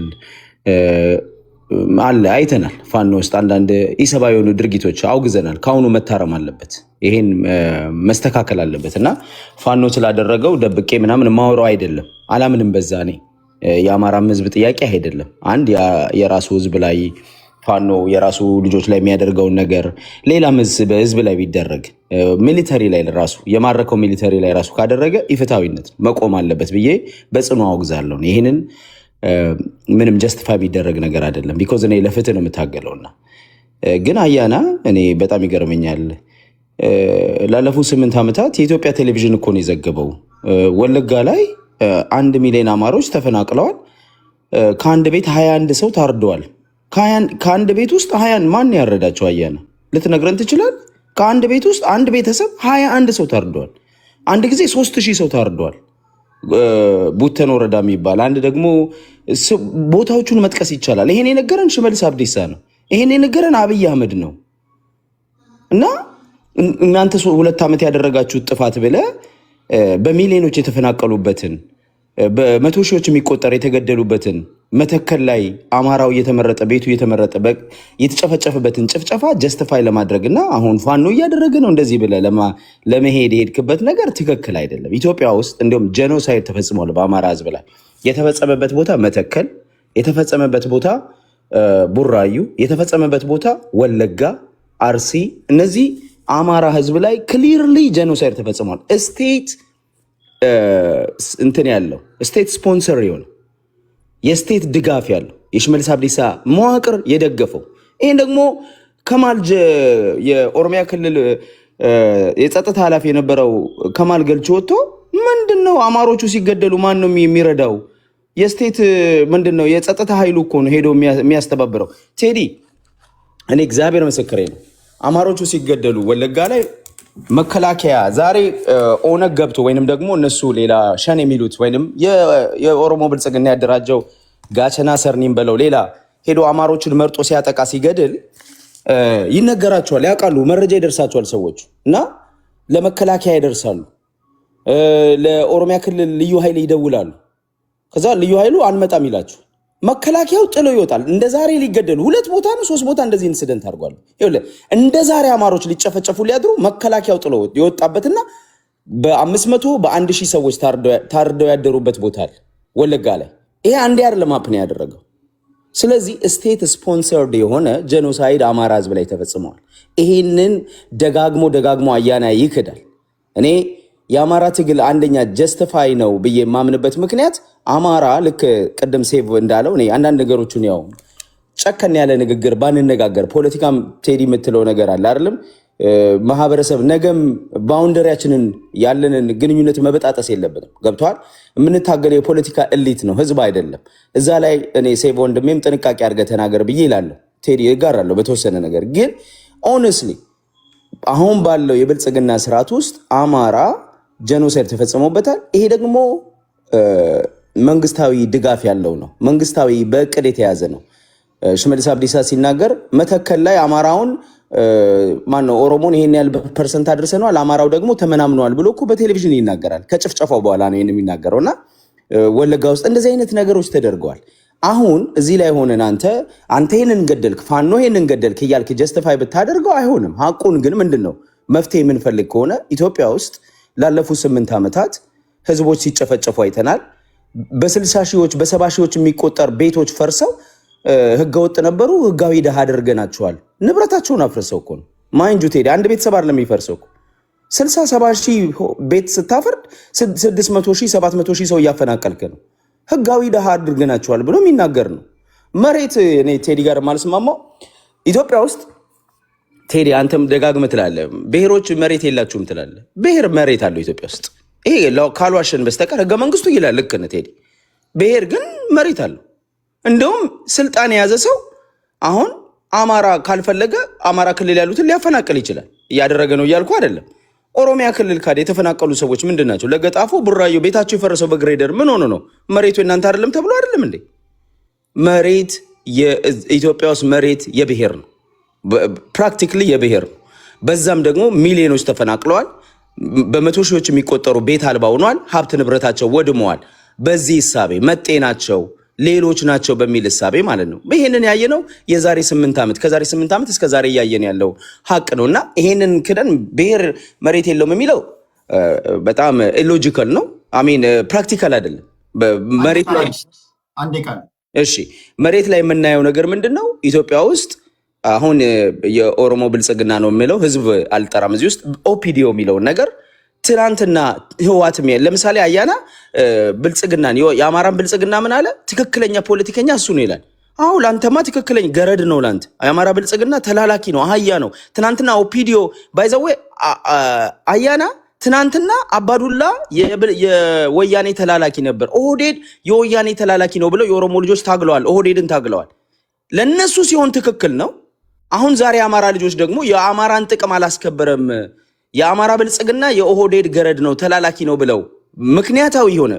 አለ አይተናል። ፋኖ ውስጥ አንዳንድ ኢሰብአዊ የሆኑ ድርጊቶች አውግዘናል። ከአሁኑ መታረም አለበት፣ ይሄን መስተካከል አለበት እና ፋኖ ስላደረገው ደብቄ ምናምን ማወራው አይደለም። አላምንም በዛ። እኔ የአማራም ህዝብ ጥያቄ አይደለም። አንድ የራሱ ህዝብ ላይ ፋኖ የራሱ ልጆች ላይ የሚያደርገውን ነገር ሌላም ህዝብ ላይ ቢደረግ ሚሊተሪ ላይ ራሱ የማረከው ሚሊተሪ ላይ ራሱ ካደረገ ኢፍትሐዊነት መቆም አለበት ብዬ በጽኑ አውግዛለሁ። ይህንን ምንም ጀስቲፋይ የሚደረግ ነገር አይደለም። ቢኮዝ እኔ ለፍትህ ነው የምታገለውና ግን አያና እኔ በጣም ይገርመኛል። ላለፉት 8 ዓመታት የኢትዮጵያ ቴሌቪዥን እኮ ነው የዘገበው። ወለጋ ላይ 1 ሚሊዮን አማሮች ተፈናቅለዋል። ከአንድ ቤት 21 ሰው ታርደዋል። ከአንድ ቤት ውስጥ 20 ማን ያረዳቸው? አያና ልትነግረን ትችላል? ከአንድ ቤት ውስጥ አንድ ቤተሰብ 21 ሰው ታርደዋል። አንድ ጊዜ 3000 ሰው ታርደዋል። ቡተን ወረዳ የሚባል አንድ ደግሞ ቦታዎቹን መጥቀስ ይቻላል። ይሄን የነገረን ሽመልስ አብዲሳ ነው። ይሄን የነገረን አብይ አህመድ ነው። እና እናንተ 2 ዓመት ያደረጋችሁት ጥፋት ብለ በሚሊዮኖች የተፈናቀሉበትን በመቶ ሺዎች የሚቆጠር የተገደሉበትን መተከል ላይ አማራው እየተመረጠ ቤቱ እየተመረጠ የተጨፈጨፈበትን ጭፍጨፋ ጀስቲፋይ ለማድረግ እና አሁን ፋኖ እያደረገ ነው እንደዚህ ብለ ለመሄድ የሄድክበት ነገር ትክክል አይደለም። ኢትዮጵያ ውስጥ እንዲሁም ጄኖሳይድ ተፈጽሟል በአማራ ህዝብ ላይ። የተፈጸመበት ቦታ መተከል፣ የተፈጸመበት ቦታ ቡራዩ፣ የተፈጸመበት ቦታ ወለጋ፣ አርሲ፣ እነዚህ አማራ ህዝብ ላይ ክሊርሊ ጄኖሳይድ ተፈጽሟል። ስቴት እንትን ያለው ስቴት ስፖንሰር የሆነ የስቴት ድጋፍ ያለው የሽመልስ አብዲሳ መዋቅር የደገፈው ይህን ደግሞ ከማል የኦሮሚያ ክልል የጸጥታ ኃላፊ የነበረው ከማል ገልቾ ወጥቶ ምንድነው አማሮቹ ሲገደሉ ማን ነው የሚረዳው? የስቴት ምንድነው የጸጥታ ኃይሉ እኮ ነው ሄዶ የሚያስተባብረው። ቴዲ እኔ እግዚአብሔር ምስክሬ ነው። አማሮቹ ሲገደሉ ወለጋ ላይ መከላከያ ዛሬ ኦነግ ገብቶ ወይንም ደግሞ እነሱ ሌላ ሸን የሚሉት ወይንም የኦሮሞ ብልጽግና ያደራጀው ጋቸና ሰርኒም በለው ሌላ ሄዶ አማሮችን መርጦ ሲያጠቃ ሲገድል ይነገራቸዋል፣ ያውቃሉ፣ መረጃ ይደርሳቸዋል ሰዎች እና ለመከላከያ ይደርሳሉ። ለኦሮሚያ ክልል ልዩ ኃይል ይደውላሉ። ከዛ ልዩ ኃይሉ አንመጣም ይላቸው፣ መከላከያው ጥሎ ይወጣል። እንደ ዛሬ ሊገደሉ 2 ቦታ ነው 3 ቦታ እንደዚህ ኢንሲደንት አድርጓል። ይኸውልህ እንደ ዛሬ አማሮች ሊጨፈጨፉ ሊያድሩ መከላከያው ጥሎ የወጣበትና በ500 በ1000 ሰዎች ታርደው ያደሩበት ቦታ አለ ወለጋ ላይ። ይሄ አንዴ አይደለም አፕን ያደረገው። ስለዚህ ስቴት ስፖንሰርድ የሆነ ጄኖሳይድ አማራ ህዝብ ላይ ተፈጽሟል። ይሄንን ደጋግሞ አያና ይክዳል። እኔ የአማራ ትግል አንደኛ ጀስቲፋይ ነው ብዬ የማምንበት ምክንያት አማራ ልክ ቅድም ሴቭ እንዳለው እኔ አንዳንድ ነገሮችን ያው ጨከን ያለ ንግግር ባንነጋገር ፖለቲካም ቴዲ የምትለው ነገር አለ አይደለም። ማህበረሰብ ነገም ባውንደሪያችንን ያለንን ግንኙነት መበጣጠስ የለብንም። ገብቷል? የምንታገለው የፖለቲካ ኤሊት ነው፣ ህዝብ አይደለም። እዛ ላይ እኔ ሴቭ ወንድሜም ጥንቃቄ አድርገህ ተናገር ብዬ ይላለሁ። ቴዲ እጋራለሁ በተወሰነ ነገር። ግን ኦነስትሊ አሁን ባለው የብልጽግና ስርዓት ውስጥ አማራ ጄኖሳይድ ተፈጽሞበታል። ይሄ ደግሞ መንግስታዊ ድጋፍ ያለው ነው። መንግስታዊ በእቅድ የተያዘ ነው። ሽመልስ አብዲሳ ሲናገር መተከል ላይ አማራውን ማነው ኦሮሞን ይሄን ያህል ፐርሰንት አድርሰነዋል፣ አማራው ደግሞ ተመናምነዋል ብሎ እኮ በቴሌቪዥን ይናገራል። ከጭፍጨፋው በኋላ ነው ይሄን የሚናገረውና ወለጋ ውስጥ እንደዚህ አይነት ነገሮች ተደርገዋል። አሁን እዚህ ላይ ሆነን አንተ ይሄንን ገደልክ፣ ፋኖ ይሄንን ገደልክ እያልክ ጀስቲፋይ ብታደርገው አይሆንም። ሐቁን ግን ምንድነው መፍትሄ የምንፈልግ ከሆነ ኢትዮጵያ ውስጥ ላለፉት 8 ዓመታት ህዝቦች ሲጨፈጨፉ አይተናል። በ60 ሺዎች በ70 ሺዎች የሚቆጠር ቤቶች ፈርሰው ህገወጥ ነበሩ፣ ህጋዊ ደሃ አድርገናቸዋል። ንብረታቸውን አፍርሰው እኮ ነው። ማይንጁ ቴዲ አንድ ቤተሰብ አይደለም የሚፈርሰው እኮ 60-70 ሺህ ቤት ስታፈርድ 600 ሺህ 700 ሺህ ሰው እያፈናቀልክ ነው። ህጋዊ ደሃ አድርገናቸዋል ብሎ የሚናገር ነው። መሬት እኔ ቴዲ ጋር ማልስማማው ኢትዮጵያ ውስጥ ቴዲ አንተም ደጋግመህ ትላለህ ብሔሮች መሬት የላችሁም ትላለህ። ብሔር መሬት አለው ኢትዮጵያ ውስጥ። ይሄ ካልዋሸን በስተቀር ህገ መንግስቱ ይላል። ልክ ነህ ቴዲ። ብሔር ግን መሬት አለው። እንደውም ስልጣን የያዘ ሰው አሁን አማራ ካልፈለገ አማራ ክልል ያሉትን ሊያፈናቅል ይችላል። እያደረገ ነው እያልኩ አይደለም። ኦሮሚያ ክልል ካደ የተፈናቀሉ ሰዎች ምንድን ናቸው? ለገጣፎ ቡራዮ ቤታቸው የፈረሰው በግሬደር ምን ሆኖ ነው? መሬቱ እናንተ አይደለም ተብሎ አይደለም እንዴ? መሬት የኢትዮጵያ ውስጥ መሬት የብሔር ነው። ፕራክቲካሊ የብሔር ነው። በዛም ደግሞ ሚሊዮኖች ተፈናቅለዋል። በመቶ ሺዎች የሚቆጠሩ ቤት አልባ ሆነዋል። ሀብት ንብረታቸው ወድመዋል። በዚህ እሳቤ መጤ ናቸው ሌሎች ናቸው በሚል እሳቤ ማለት ነው። ይሄንን ያየነው የዛሬ 8 ዓመት ከዛሬ 8 ዓመት እስከ ዛሬ እያየን ያለው ሀቅ ነውና ይሄንን ክደን ብሔር መሬት የለውም የሚለው በጣም ኢሎጂካል ነው። አሚን ፕራክቲካል አይደለም። መሬት ላይ እሺ መሬት ላይ የምናየው ነገር ምንድነው? ኢትዮጵያ ውስጥ አሁን የኦሮሞ ብልጽግና ነው የሚለው ህዝብ አልጠራም። እዚህ ውስጥ ኦፒዲዮ የሚለው ነገር ትናንትና ህዋትም ለምሳሌ አያና ብልጽግናን የአማራን ብልጽግና ምን አለ? ትክክለኛ ፖለቲከኛ እሱ ነው ይላል። አሁ ላንተማ ትክክለኛ ገረድ ነው። ላንተ የአማራ ብልጽግና ተላላኪ ነው፣ አህያ ነው። ትናንትና ኦፒዲዮ ባይዘዌ አያና ትናንትና አባዱላ የወያኔ ተላላኪ ነበር። ኦህዴድ የወያኔ ተላላኪ ነው ብለው የኦሮሞ ልጆች ታግለዋል፣ ኦህዴድን ታግለዋል። ለነሱ ሲሆን ትክክል ነው። አሁን ዛሬ የአማራ ልጆች ደግሞ የአማራን ጥቅም አላስከበረም፣ የአማራ ብልጽግና የኦህዴድ ገረድ ነው ተላላኪ ነው ብለው ምክንያታዊ ሆነ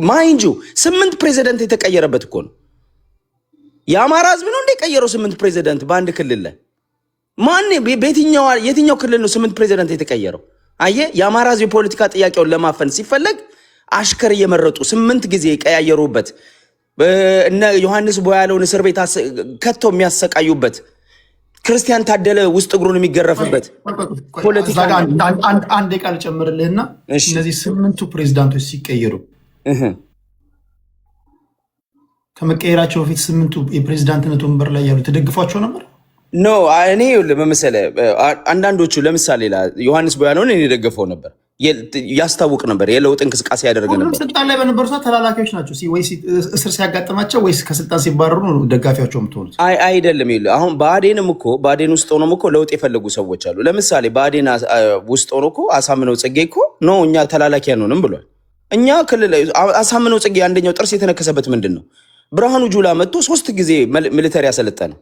ማይንጁ 8 ፕሬዚደንት የተቀየረበት እኮ ነው። የአማራ ህዝብ ነው እንደቀየረው 8 ፕሬዚደንት በአንድ ክልል ላይ ማን የትኛው ክልል ነው 8 ፕሬዚደንት የተቀየረው? አየ የአማራ ህዝብ የፖለቲካ ጥያቄውን ለማፈን ሲፈለግ አሽከር እየመረጡ 8 ጊዜ የቀያየሩበት እነ ዮሐንስ ቦያለውን እስር ቤት ከተው የሚያሰቃዩበት ክርስቲያን ታደለ ውስጥ እግሩን የሚገረፍበት ፖለቲካ አንድ ቃል ጨምርልህና እነዚህ 8ቱ ፕሬዝዳንቶች ሲቀየሩ ከመቀየራቸው በፊት 8ቱ የፕሬዝዳንትነት ወንበር ላይ ያሉ ተደግፏቸው ነበር? ኖ እኔ ለምሳሌ አንዳንዶቹ ለምሳሌ ዮሐንስ ቦያለውን እኔ ደገፈው ነበር፣ ያስታውቅ ነበር፣ የለውጥ እንቅስቃሴ ያደርግ ነበር። ስልጣን ላይ በነበሩ ሰዓት ተላላኪዎች ናቸው ወይ እስር ሲያጋጥማቸው ወይስ ከስልጣን ሲባረሩ ነው ደጋፊያቸው የምትሆኑት? አይደለም። አሁን ብአዴንም እኮ ብአዴን ውስጥ ሆኖም እኮ ለውጥ የፈለጉ ሰዎች አሉ። ለምሳሌ ብአዴን ውስጥ ሆኖ እኮ አሳምነው ጽጌ እኮ ነው እኛ ተላላኪ አንሆንም ብሏል። እኛ ክልል አሳምነው ጽጌ አንደኛው ጥርስ የተነከሰበት ምንድን ነው? ብርሃኑ ጁላ መጥቶ 3 ጊዜ ሚሊተሪ ያሰለጠነ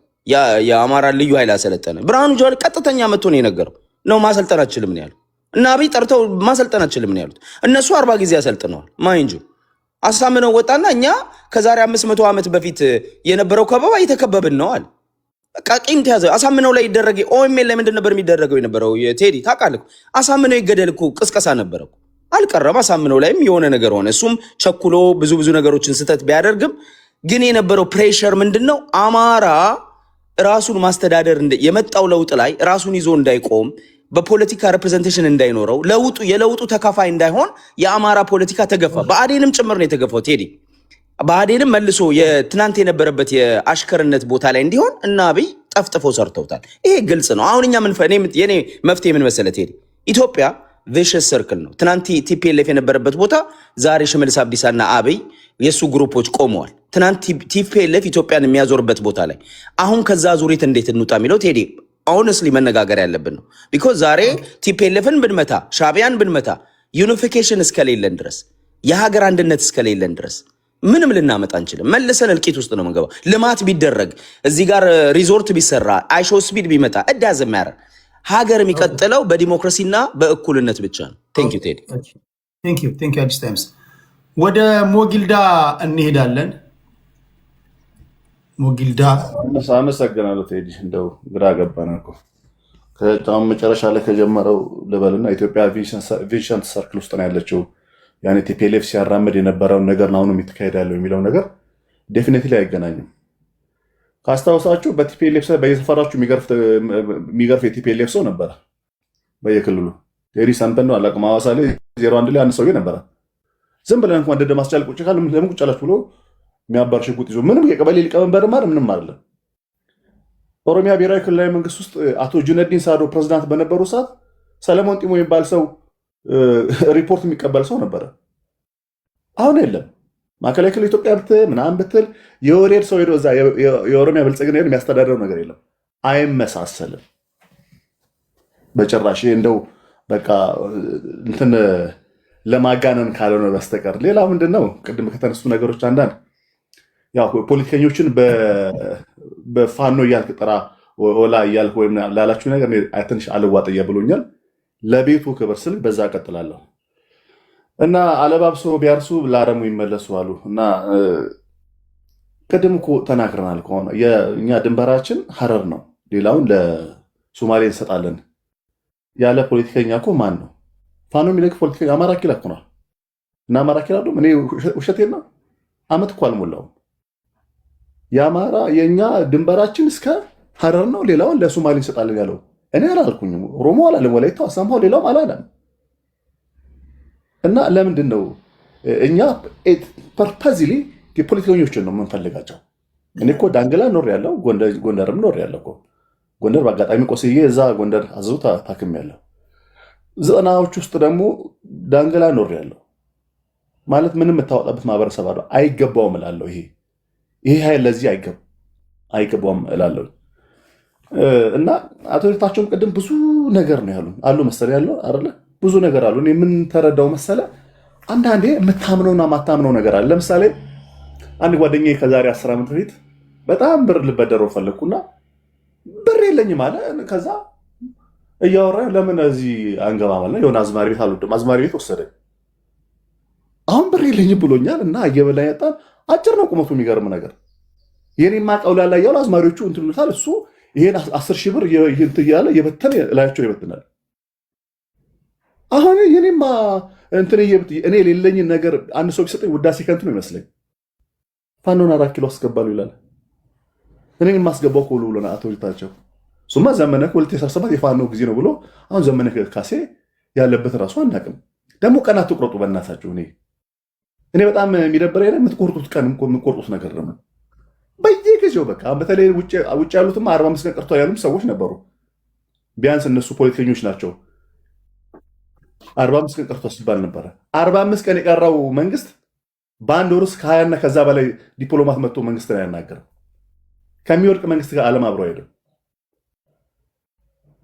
የአማራ ልዩ ኃይል ያሰለጠነ ብርሃኑ ጁላ ቀጥተኛ መጥቶ ነው የነገረው ነው ማሰልጠን አትችልም ነው ያለው። እና አብይ ጠርተው ማሰልጠን አትችልም ነው ያሉት። እነሱ 40 ጊዜ ያሰልጥነዋል። ማይንጁ አሳምነው ወጣና እኛ ከዛሬ 500 ዓመት በፊት የነበረው ከበባ እየተከበብን ነው አለ። በቃ ቂም ተያዘ። አሳምነው ላይ ይደረግ ኦኤምኤል ላይ ምንድን ነበር የሚደረገው የነበረው? የቴዲ ታውቃለህ፣ አሳምነው ይገደል እኮ ቅስቀሳ ነበረ። አልቀረም። አሳምነው ላይም የሆነ ነገር ሆነ። እሱም ቸኩሎ ብዙ ነገሮችን ስተት ቢያደርግም ግን የነበረው ፕሬሸር ምንድነው? አማራ ራሱን ማስተዳደር የመጣው ለውጥ ላይ ራሱን ይዞ እንዳይቆም በፖለቲካ ሪፕሬዘንቴሽን እንዳይኖረው የለውጡ ተካፋይ እንዳይሆን የአማራ ፖለቲካ ተገፋ። ብአዴንም ጭምር ነው የተገፋው ቴዲ። ብአዴንም መልሶ የትናንት የነበረበት የአሽከርነት ቦታ ላይ እንዲሆን እና አብይ ጠፍጥፎ ሰርተውታል። ይሄ ግልጽ ነው። አሁን እኛ የኔ መፍትሄ ምን መሰለህ ቴዲ? ኢትዮጵያ ቪሸስ ሰርክል ነው። ትናንት ቲፒኤልኤፍ የነበረበት ቦታ ዛሬ ሽመልስ አብዲሳና አብይ የሱ ግሩፖች ቆመዋል። ትናንት ቲፒኤልኤፍ ኢትዮጵያን የሚያዞርበት ቦታ ላይ አሁን ከዛ ዙሪት እንዴት እንውጣ የሚለው ቴዲ ኦነስትሊ መነጋገር ያለብን ነው። ቢኮዝ ዛሬ ቲፒኤልኤፍን ብንመታ ሻዕቢያን ብንመታ ዩኒፊኬሽን እስከሌለን ድረስ የሀገር አንድነት እስከሌለን ድረስ ምንም ልናመጣ አንችልም። መልሰን እልቂት ውስጥ ነው የምንገባው። ልማት ቢደረግ እዚህ ጋር ሪዞርት ቢሰራ አይሾ ስፒድ ቢመጣ እዳዝ የሚያረ ሀገር የሚቀጥለው በዲሞክራሲና በእኩልነት ብቻ ነው። ቴንክ ዩ ቴዲ። ቴንክ ዩ አዲስ ታይምስ። ወደ ሞጊልዳ እንሄዳለን። ሞጊልዳ አመሰግናለሁ ቴዲ። እንደው ግራ ገባን እኮ ከጣም መጨረሻ ላይ ከጀመረው ልበልና ኢትዮጵያ ቪዥን ሰርክል ውስጥ ነው ያለችው። ያኔ ቲፒኤልኤፍ ሲያራምድ የነበረውን ነገር ነው አሁን የሚተካሄድ ያለው የሚለው ነገር ዴፊኒትሊ አይገናኝም። ካስታውሳችሁ በቲፒኤልኤፍ ላይ በየሰፈራችሁ የሚገርፍ የቲፒኤልኤፍ ሰው ነበረ በየክልሉ። ቴዲ ሰምተን ነው አላውቅም። ሐዋሳ ላይ 01 ላይ አንድ ሰውዬ ነበረ። ዝም ብለን እንኳን እንደ ማስቻል ቁጭ ካለ ለምን ቁጭ አላችሁ ብሎ የሚያባር ሽጉጥ ይዞ ምንም የቀበሌ ሊቀመንበር ማር ምንም አይደለም። ኦሮሚያ ብሔራዊ ክልላዊ መንግስት ውስጥ አቶ ጁነዲን ሳዶ ፕሬዝዳንት በነበሩ ሰዓት ሰለሞን ጢሞ የሚባል ሰው ሪፖርት የሚቀበል ሰው ነበረ። አሁን የለም። ማዕከላዊ ክልል ኢትዮጵያ ብትል ምናምን ብትል የወሬድ ሰው ሄዶ እዛ የኦሮሚያ ብልጽግና የሚያስተዳደረው ነገር የለም። አይመሳሰልም በጭራሽ። እንደው በቃ እንትን ለማጋነን ካልሆነ በስተቀር ሌላ ምንድን ነው? ቅድም ከተነሱ ነገሮች አንዳንድ ያው ፖለቲከኞችን በፋኖ እያልክ ጥራ ወላ እያልክ ወይም ላላችሁ ነገር ትንሽ አልዋጥያ ብሎኛል። ለቤቱ ክብር ስል በዛ እቀጥላለሁ እና አለባብሶ ቢያርሱ ለአረሙ ይመለሱ አሉ እና ቅድም እኮ ተናግረናል። ከሆነ የእኛ ድንበራችን ሀረር ነው፣ ሌላውን ለሶማሌ እንሰጣለን ያለ ፖለቲከኛ እኮ ማን ነው? ፋኖ የሚደግፍ ፖለቲከኛ አማራ ኪል አኩናል እና አማራ ኪል አሉ። እኔ ውሸቴና አመት እኮ አልሞላውም። የአማራ የእኛ ድንበራችን እስከ ሀረር ነው፣ ሌላውን ለሶማሌ እንሰጣለን ያለው እኔ አላልኩኝም። ኦሮሞ አላለም፣ ወላይታ አሳምሃው ሌላውም አላለም። እና ለምንድን ነው እኛ ፐርፐዝሊ የፖለቲከኞችን ነው የምንፈልጋቸው? እኔ እኮ ዳንግላ ኖር ያለው ጎንደርም ኖር ያለው እኮ ጎንደር በአጋጣሚ ቆስዬ እዛ ጎንደር አዝዙ ታክም ያለው 90ዎች ውስጥ ደግሞ ዳንግላ ኖር ያለው ማለት ምንም የምታወጣበት ማህበረሰብ አለ። አይገባውም እላለሁ። ይሄ ኃይል ለዚህ አይገባውም እላለሁ። እና አቶ ጌታቸውም ቅድም ብዙ ነገር ነው ያሉ አሉ መሰለ ያለው አይደለ? ብዙ ነገር አሉ። የምንተረዳው መሰለ አንዳንዴ የምታምነውና ማታምነው ነገር አለ። ለምሳሌ አንድ ጓደኛዬ ከዛሬ 10 ዓመት በፊት በጣም ብር ልበደረው ፈለግኩና ብር የለኝም አለ። ከዛ እያወራ ለምን እዚህ አንገባም አለ። የሆነ አዝማሪ ቤት አልወድም፣ አዝማሪ ቤት ወሰደኝ። አሁን ብር የለኝም ብሎኛል እና እየበላ ያጣን አጭር ነው ቁመቱ። የሚገርም ነገር የኔማ ቀውላ ላይ ያለው አዝማሪዎቹ እንትን ይሉታል። እሱ ይሄን 10,000 ብር እያለ የበተን ላያቸው ይበትናል። አሁን የኔማ እንትን እኔ የሌለኝን ነገር አንድ ሰው ቢሰጠኝ ውዳሴ ከንቱ ነው ይመስለኝ። ፋኖን 4 ኪሎ አስገባሉ ይላል። እኔን የማስገባው ኮሉ ብሎ አቶ ጌታቸው ሱማ ዘመነ 2017 የፋኖ ጊዜ ነው ብሎ አሁን ዘመነ ካሴ ያለበት ራሱ አናውቅም። ደግሞ ቀናት ትቁረጡ በእናታችሁ። እኔ በጣም የሚደብረኝ የምትቆርጡት ቀን የምትቆርጡት ነገር ነው በየጊዜው። በቃ በተለይ ውጭ ያሉትማ 45 ቀን ቀርቶ ያሉም ሰዎች ነበሩ። ቢያንስ እነሱ ፖለቲከኞች ናቸው። 45 ቀን ቀርቶ ሲባል ነበረ። 45 ቀን የቀረው መንግስት በአንድ ወር ውስጥ ከ20 እና ከዛ በላይ ዲፕሎማት መጥቶ መንግስት ነው ያናገረው። ከሚወድቅ መንግስት ጋር ዓለም አብሮ አይደለም።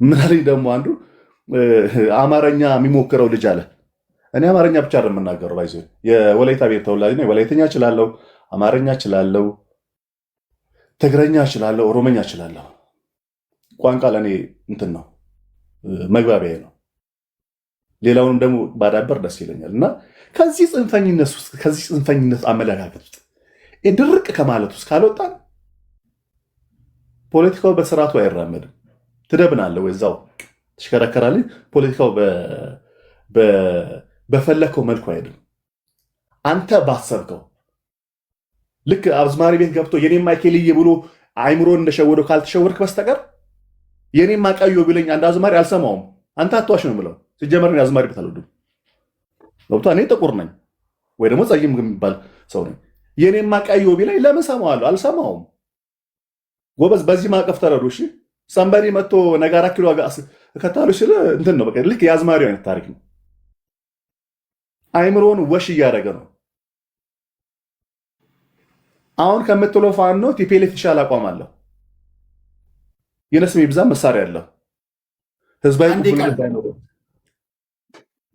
ምን አለኝ ደግሞ አንዱ አማርኛ የሚሞክረው ልጅ አለ። እኔ አማርኛ ብቻ አይደለም የምናገረው፣ ባይዘ የወላይታ ብሔር ተወላጅ ነኝ። ወላይተኛ እችላለሁ፣ አማርኛ እችላለሁ፣ ትግረኛ እችላለሁ፣ ኦሮመኛ እችላለሁ። ቋንቋ ለእኔ እንትን ነው መግባቢያ ነው። ሌላውንም ደግሞ ባዳበር ደስ ይለኛል። እና ከዚህ ጽንፈኝነት አመለካከት ውስጥ ድርቅ ከማለት ውስጥ ካልወጣን ፖለቲካው በስርዓቱ አይራመድም። ትደብናለህ ወይ እዛው ትሽከረከራለህ። ፖለቲካው በፈለከው መልኩ አይሄድም። አንተ ባሰብከው ልክ አዝማሪ ቤት ገብቶ የኔማ ኬልዬ ብሎ አይምሮን እንደሸወደው ካልተሸወድክ በስተቀር የኔማ ቀዮ ቢለኝ አንድ አዝማሪ አልሰማውም። አንተ አትዋሽ ነው የምለው። ሲጀመር አዝማሪ ቤት አልወድም። ገብቶ እኔ ጥቁር ነኝ ወይ ደግሞ ጸይም የሚባል ሰው ነኝ። የኔማ ቀዮ ቢለኝ ለምን ሰማዋለሁ? አልሰማውም። ጎበዝ፣ በዚህ ማዕቀፍ ተረዱ። እሺ ሰንበሪ መጥቶ ነጋራ ኪሎ ከታሉ ሲል እንትን ነው በቃ ልክ የአዝማሪው አይነት ታሪክ ነው። አይምሮን ወሽ እያደረገ ነው። አሁን ከምትለው ፋኖ ቲፒኤልኤፍ የተሻለ አቋም አለው። የነስም ይብዛም መሳሪያ አለው። ህዝባዊ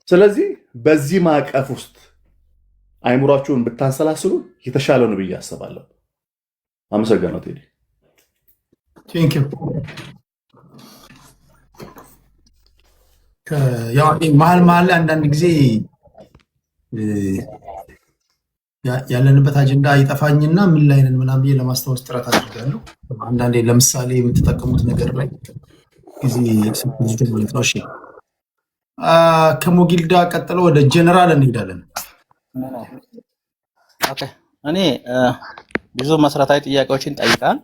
ስለዚህ በዚህ ማዕቀፍ ውስጥ አይምሯችሁን ብታንሰላስሉ የተሻለ ነው ብዬ አስባለሁ። አመሰግናለሁ ቴዲ። መሀል ላይ አንዳንድ ጊዜ ያለንበት አጀንዳ ይጠፋኝና ምን ላይ ነን ምናምን ብዬ ለማስታወስ ጥረት አድርጋለሁ። አንዳንዴ ለምሳሌ የምትጠቀሙት ነገር ላይ ጊዜ ስትይዙ ማለት ነው። እሺ ከሞጊልዳ ቀጥሎ ወደ ጀነራል እንሄዳለን። ኦኬ እኔ ብዙ መሰረታዊ ጥያቄዎችን ጠይቃል።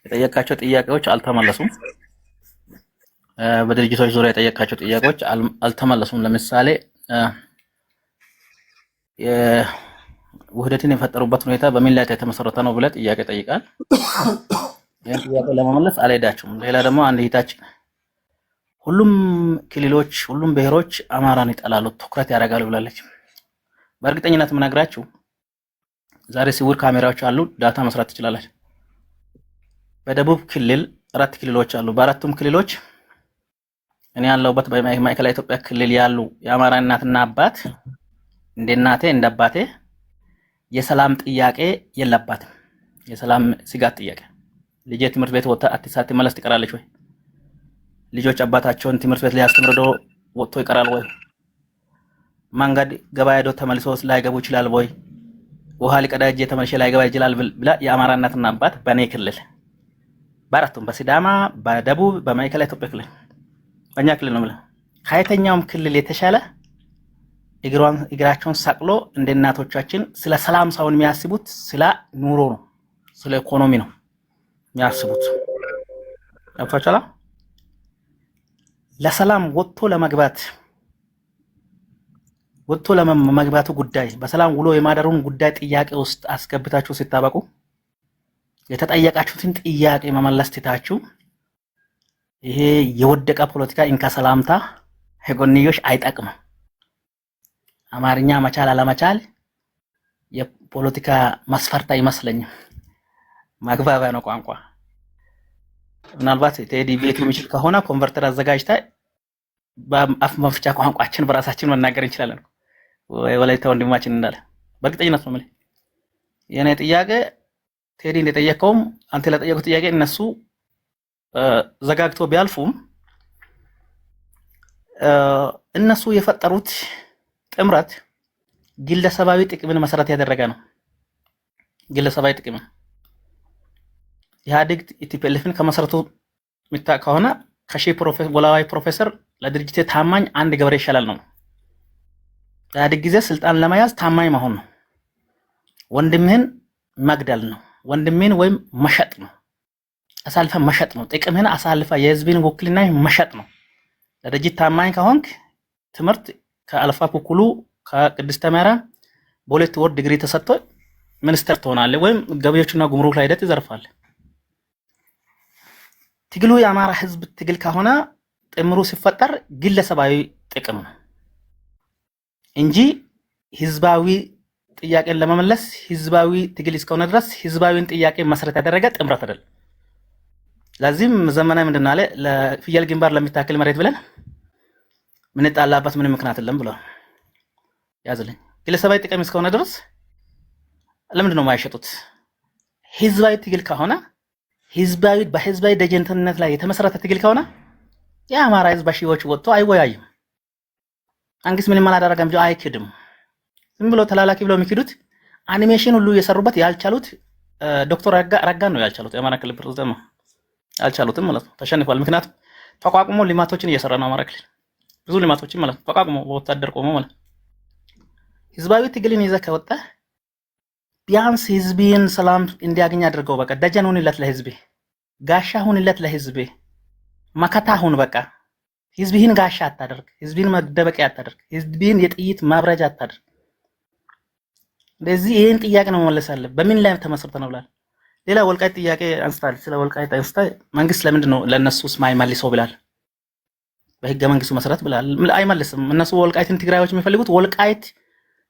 የጠየቃቸው ጥያቄዎች አልተመለሱም። በድርጅቶች ዙሪያ የጠየቃቸው ጥያቄዎች አልተመለሱም። ለምሳሌ ውህደትን የፈጠሩበት ሁኔታ በምን ላይ የተመሰረተ ነው ብለህ ጥያቄ ጠይቃል። ይህን ጥያቄ ለመመለስ አልሄዳችሁም። ሌላ ደግሞ አንድ እህታችን ሁሉም ክልሎች፣ ሁሉም ብሔሮች አማራን ይጠላሉ፣ ትኩረት ያደርጋሉ ብላለች። በእርግጠኝነት የምነግራችሁ ዛሬ ስውር ካሜራዎች አሉ፣ ዳታ መስራት ትችላላችሁ። በደቡብ ክልል 4 ክልሎች አሉ። በአራቱም ክልሎች እኔ ያለሁበት በማዕከላዊ ኢትዮጵያ ክልል ያሉ የአማራ እናትና አባት እንደ እናቴ እንደ አባቴ የሰላም ጥያቄ የለባትም። የሰላም ስጋት ጥያቄ ልጄ ትምህርት ቤት ወጥታ ሳትመለስ ትቀራለች ወይ? ልጆች አባታቸውን ትምህርት ቤት ሊያስተምሩ ወጥቶ ይቀራል ወይ? መንገድ ገበያ ሄዶ ተመልሶ ላይገቡ ይችላል ወይ? ውሃ ሊቀዳ ሄጄ ተመልሼ ላይገባ ይችላል ብላ የአማራ እናትና አባት በእኔ ክልል በአራቱም በሲዳማ፣ በደቡብ፣ በማዕከላዊ ኢትዮጵያ ክልል በእኛ ክልል ነው ብላ ከየትኛውም ክልል የተሻለ እግራቸውን ሰቅሎ እንደ እናቶቻችን ስለ ሰላም ሳይሆን የሚያስቡት ስለ ኑሮ ነው፣ ስለ ኢኮኖሚ ነው የሚያስቡት። አፍቻላ ለሰላም ወጥቶ ለመግባቱ ጉዳይ በሰላም ውሎ የማደሩን ጉዳይ ጥያቄ ውስጥ አስገብታችሁ ሲታበቁ የተጠየቃችሁትን ጥያቄ መመለስ ትታችሁ ይሄ የወደቀ ፖለቲካ እንካ ሰላምታ የጎንዮሽ አይጠቅምም። አማርኛ መቻል አለመቻል የፖለቲካ መስፈርት አይመስለኝም። ማግባቢያ ነው ቋንቋ። ምናልባት ቴዲ ቤቱ የሚችል ከሆነ ኮንቨርተር አዘጋጅታ በአፍ መፍቻ ቋንቋችን በራሳችን መናገር እንችላለን። ወላይታ ወንድማችን እንዳለ በእርግጠኝነት ነው የምልህ። የኔ ጥያቄ ቴዲ እንደጠየቀውም አንተ ለጠየቁት ጥያቄ እነሱ ዘጋግቶ ቢያልፉም እነሱ የፈጠሩት ጥምረት ግለሰባዊ ጥቅምን መሰረት ያደረገ ነው። ግለሰባዊ ጥቅምን ኢህአዴግ ኢቲፒኤልኤፍን ከመሰረቱ ሚታ ከሆነ ከሺህ ወላዋይ ፕሮፌሰር ለድርጅት ታማኝ አንድ ገበሬ ይሻላል ነው። ኢህአዴግ ጊዜ ስልጣን ለመያዝ ታማኝ መሆን ነው። ወንድምህን መግደል ነው። ወንድምህን ወይም መሸጥ ነው። አሳልፈ መሸጥ ነው። ጥቅምህን አሳልፈ የህዝብን ውክልና መሸጥ ነው። ለድርጅት ታማኝ ከሆንክ ትምህርት ከአልፋ ኩኩሉ ከቅድስተ ማርያም በሁለት ወር ዲግሪ ተሰጥቶ ሚኒስተር ትሆናለህ ወይም ገቢዎችና ጉምሩክ ላይ ሄደህ ትዘርፋለህ። ትግሉ የአማራ ህዝብ ትግል ከሆነ ጥምሩ ሲፈጠር ግለሰባዊ ጥቅም ነው እንጂ ህዝባዊ ጥያቄን ለመመለስ ህዝባዊ ትግል እስከሆነ ድረስ ህዝባዊን ጥያቄ መሰረት ያደረገ ጥምረት አይደለም። ለዚህም ዘመናዊ ምንድን አለ ለፍየል ግንባር ለሚታክል መሬት ብለን ምን ጣላባት ምን ምክንያት የለም ብለው ያዝልኝ። ግለሰባዊ ጥቅም እስከሆነ ድረስ ለምንድን ነው የማይሸጡት? ህዝባዊ ትግል ከሆነ በህዝባዊ ደጀንትነት ላይ የተመሰረተ ትግል ከሆነ የአማራ ህዝብ በሺዎች ወጥቶ አይወያይም። መንግስት ምንም አላደረገም እንጂ አይክድም። ዝም ብሎ ተላላኪ ብለው የሚክዱት አኒሜሽን ሁሉ እየሰሩበት ያልቻሉት ዶክተር ረጋ ነው ያልቻሉት። የአማራ ክልል ፕሬዝዳንት ነው ያልቻሉትም ማለት ነው። ተሸንፏል። ምክንያቱም ተቋቁሞ ልማቶችን እየሰራ ነው አማራ ክልል ብዙ ልማቶችን ማለት ነው። ተቋቁሞ በወታደር ቆሞ ማለት ህዝባዊ ትግልን ይዘህ ከወጣ ቢያንስ ህዝብን ሰላም እንዲያገኝ አድርገው። በቃ ደጀን ሁንለት ለህዝቤ፣ ጋሻ ሁንለት ለህዝቤ፣ መከታ ሁን። በቃ ህዝብህን ጋሻ አታደርግ፣ ህዝብህን መደበቂያ አታደርግ፣ ህዝብህን የጥይት ማብረጃ አታደርግ። ስለዚህ ይህን ጥያቄ ነው መመለስ አለብህ። በምን ላይ ተመስርተ ነው ብላል። ሌላ ወልቃይት ጥያቄ አንስታል። ስለ ወልቃይት አንስታ መንግስት ለምንድን ነው ለእነሱስ ማይመልሰው ብላል። በህገ መንግስቱ መሰረት ብላል አይመልስም። እነሱ ወልቃይትን ትግራዮች የሚፈልጉት ወልቃይት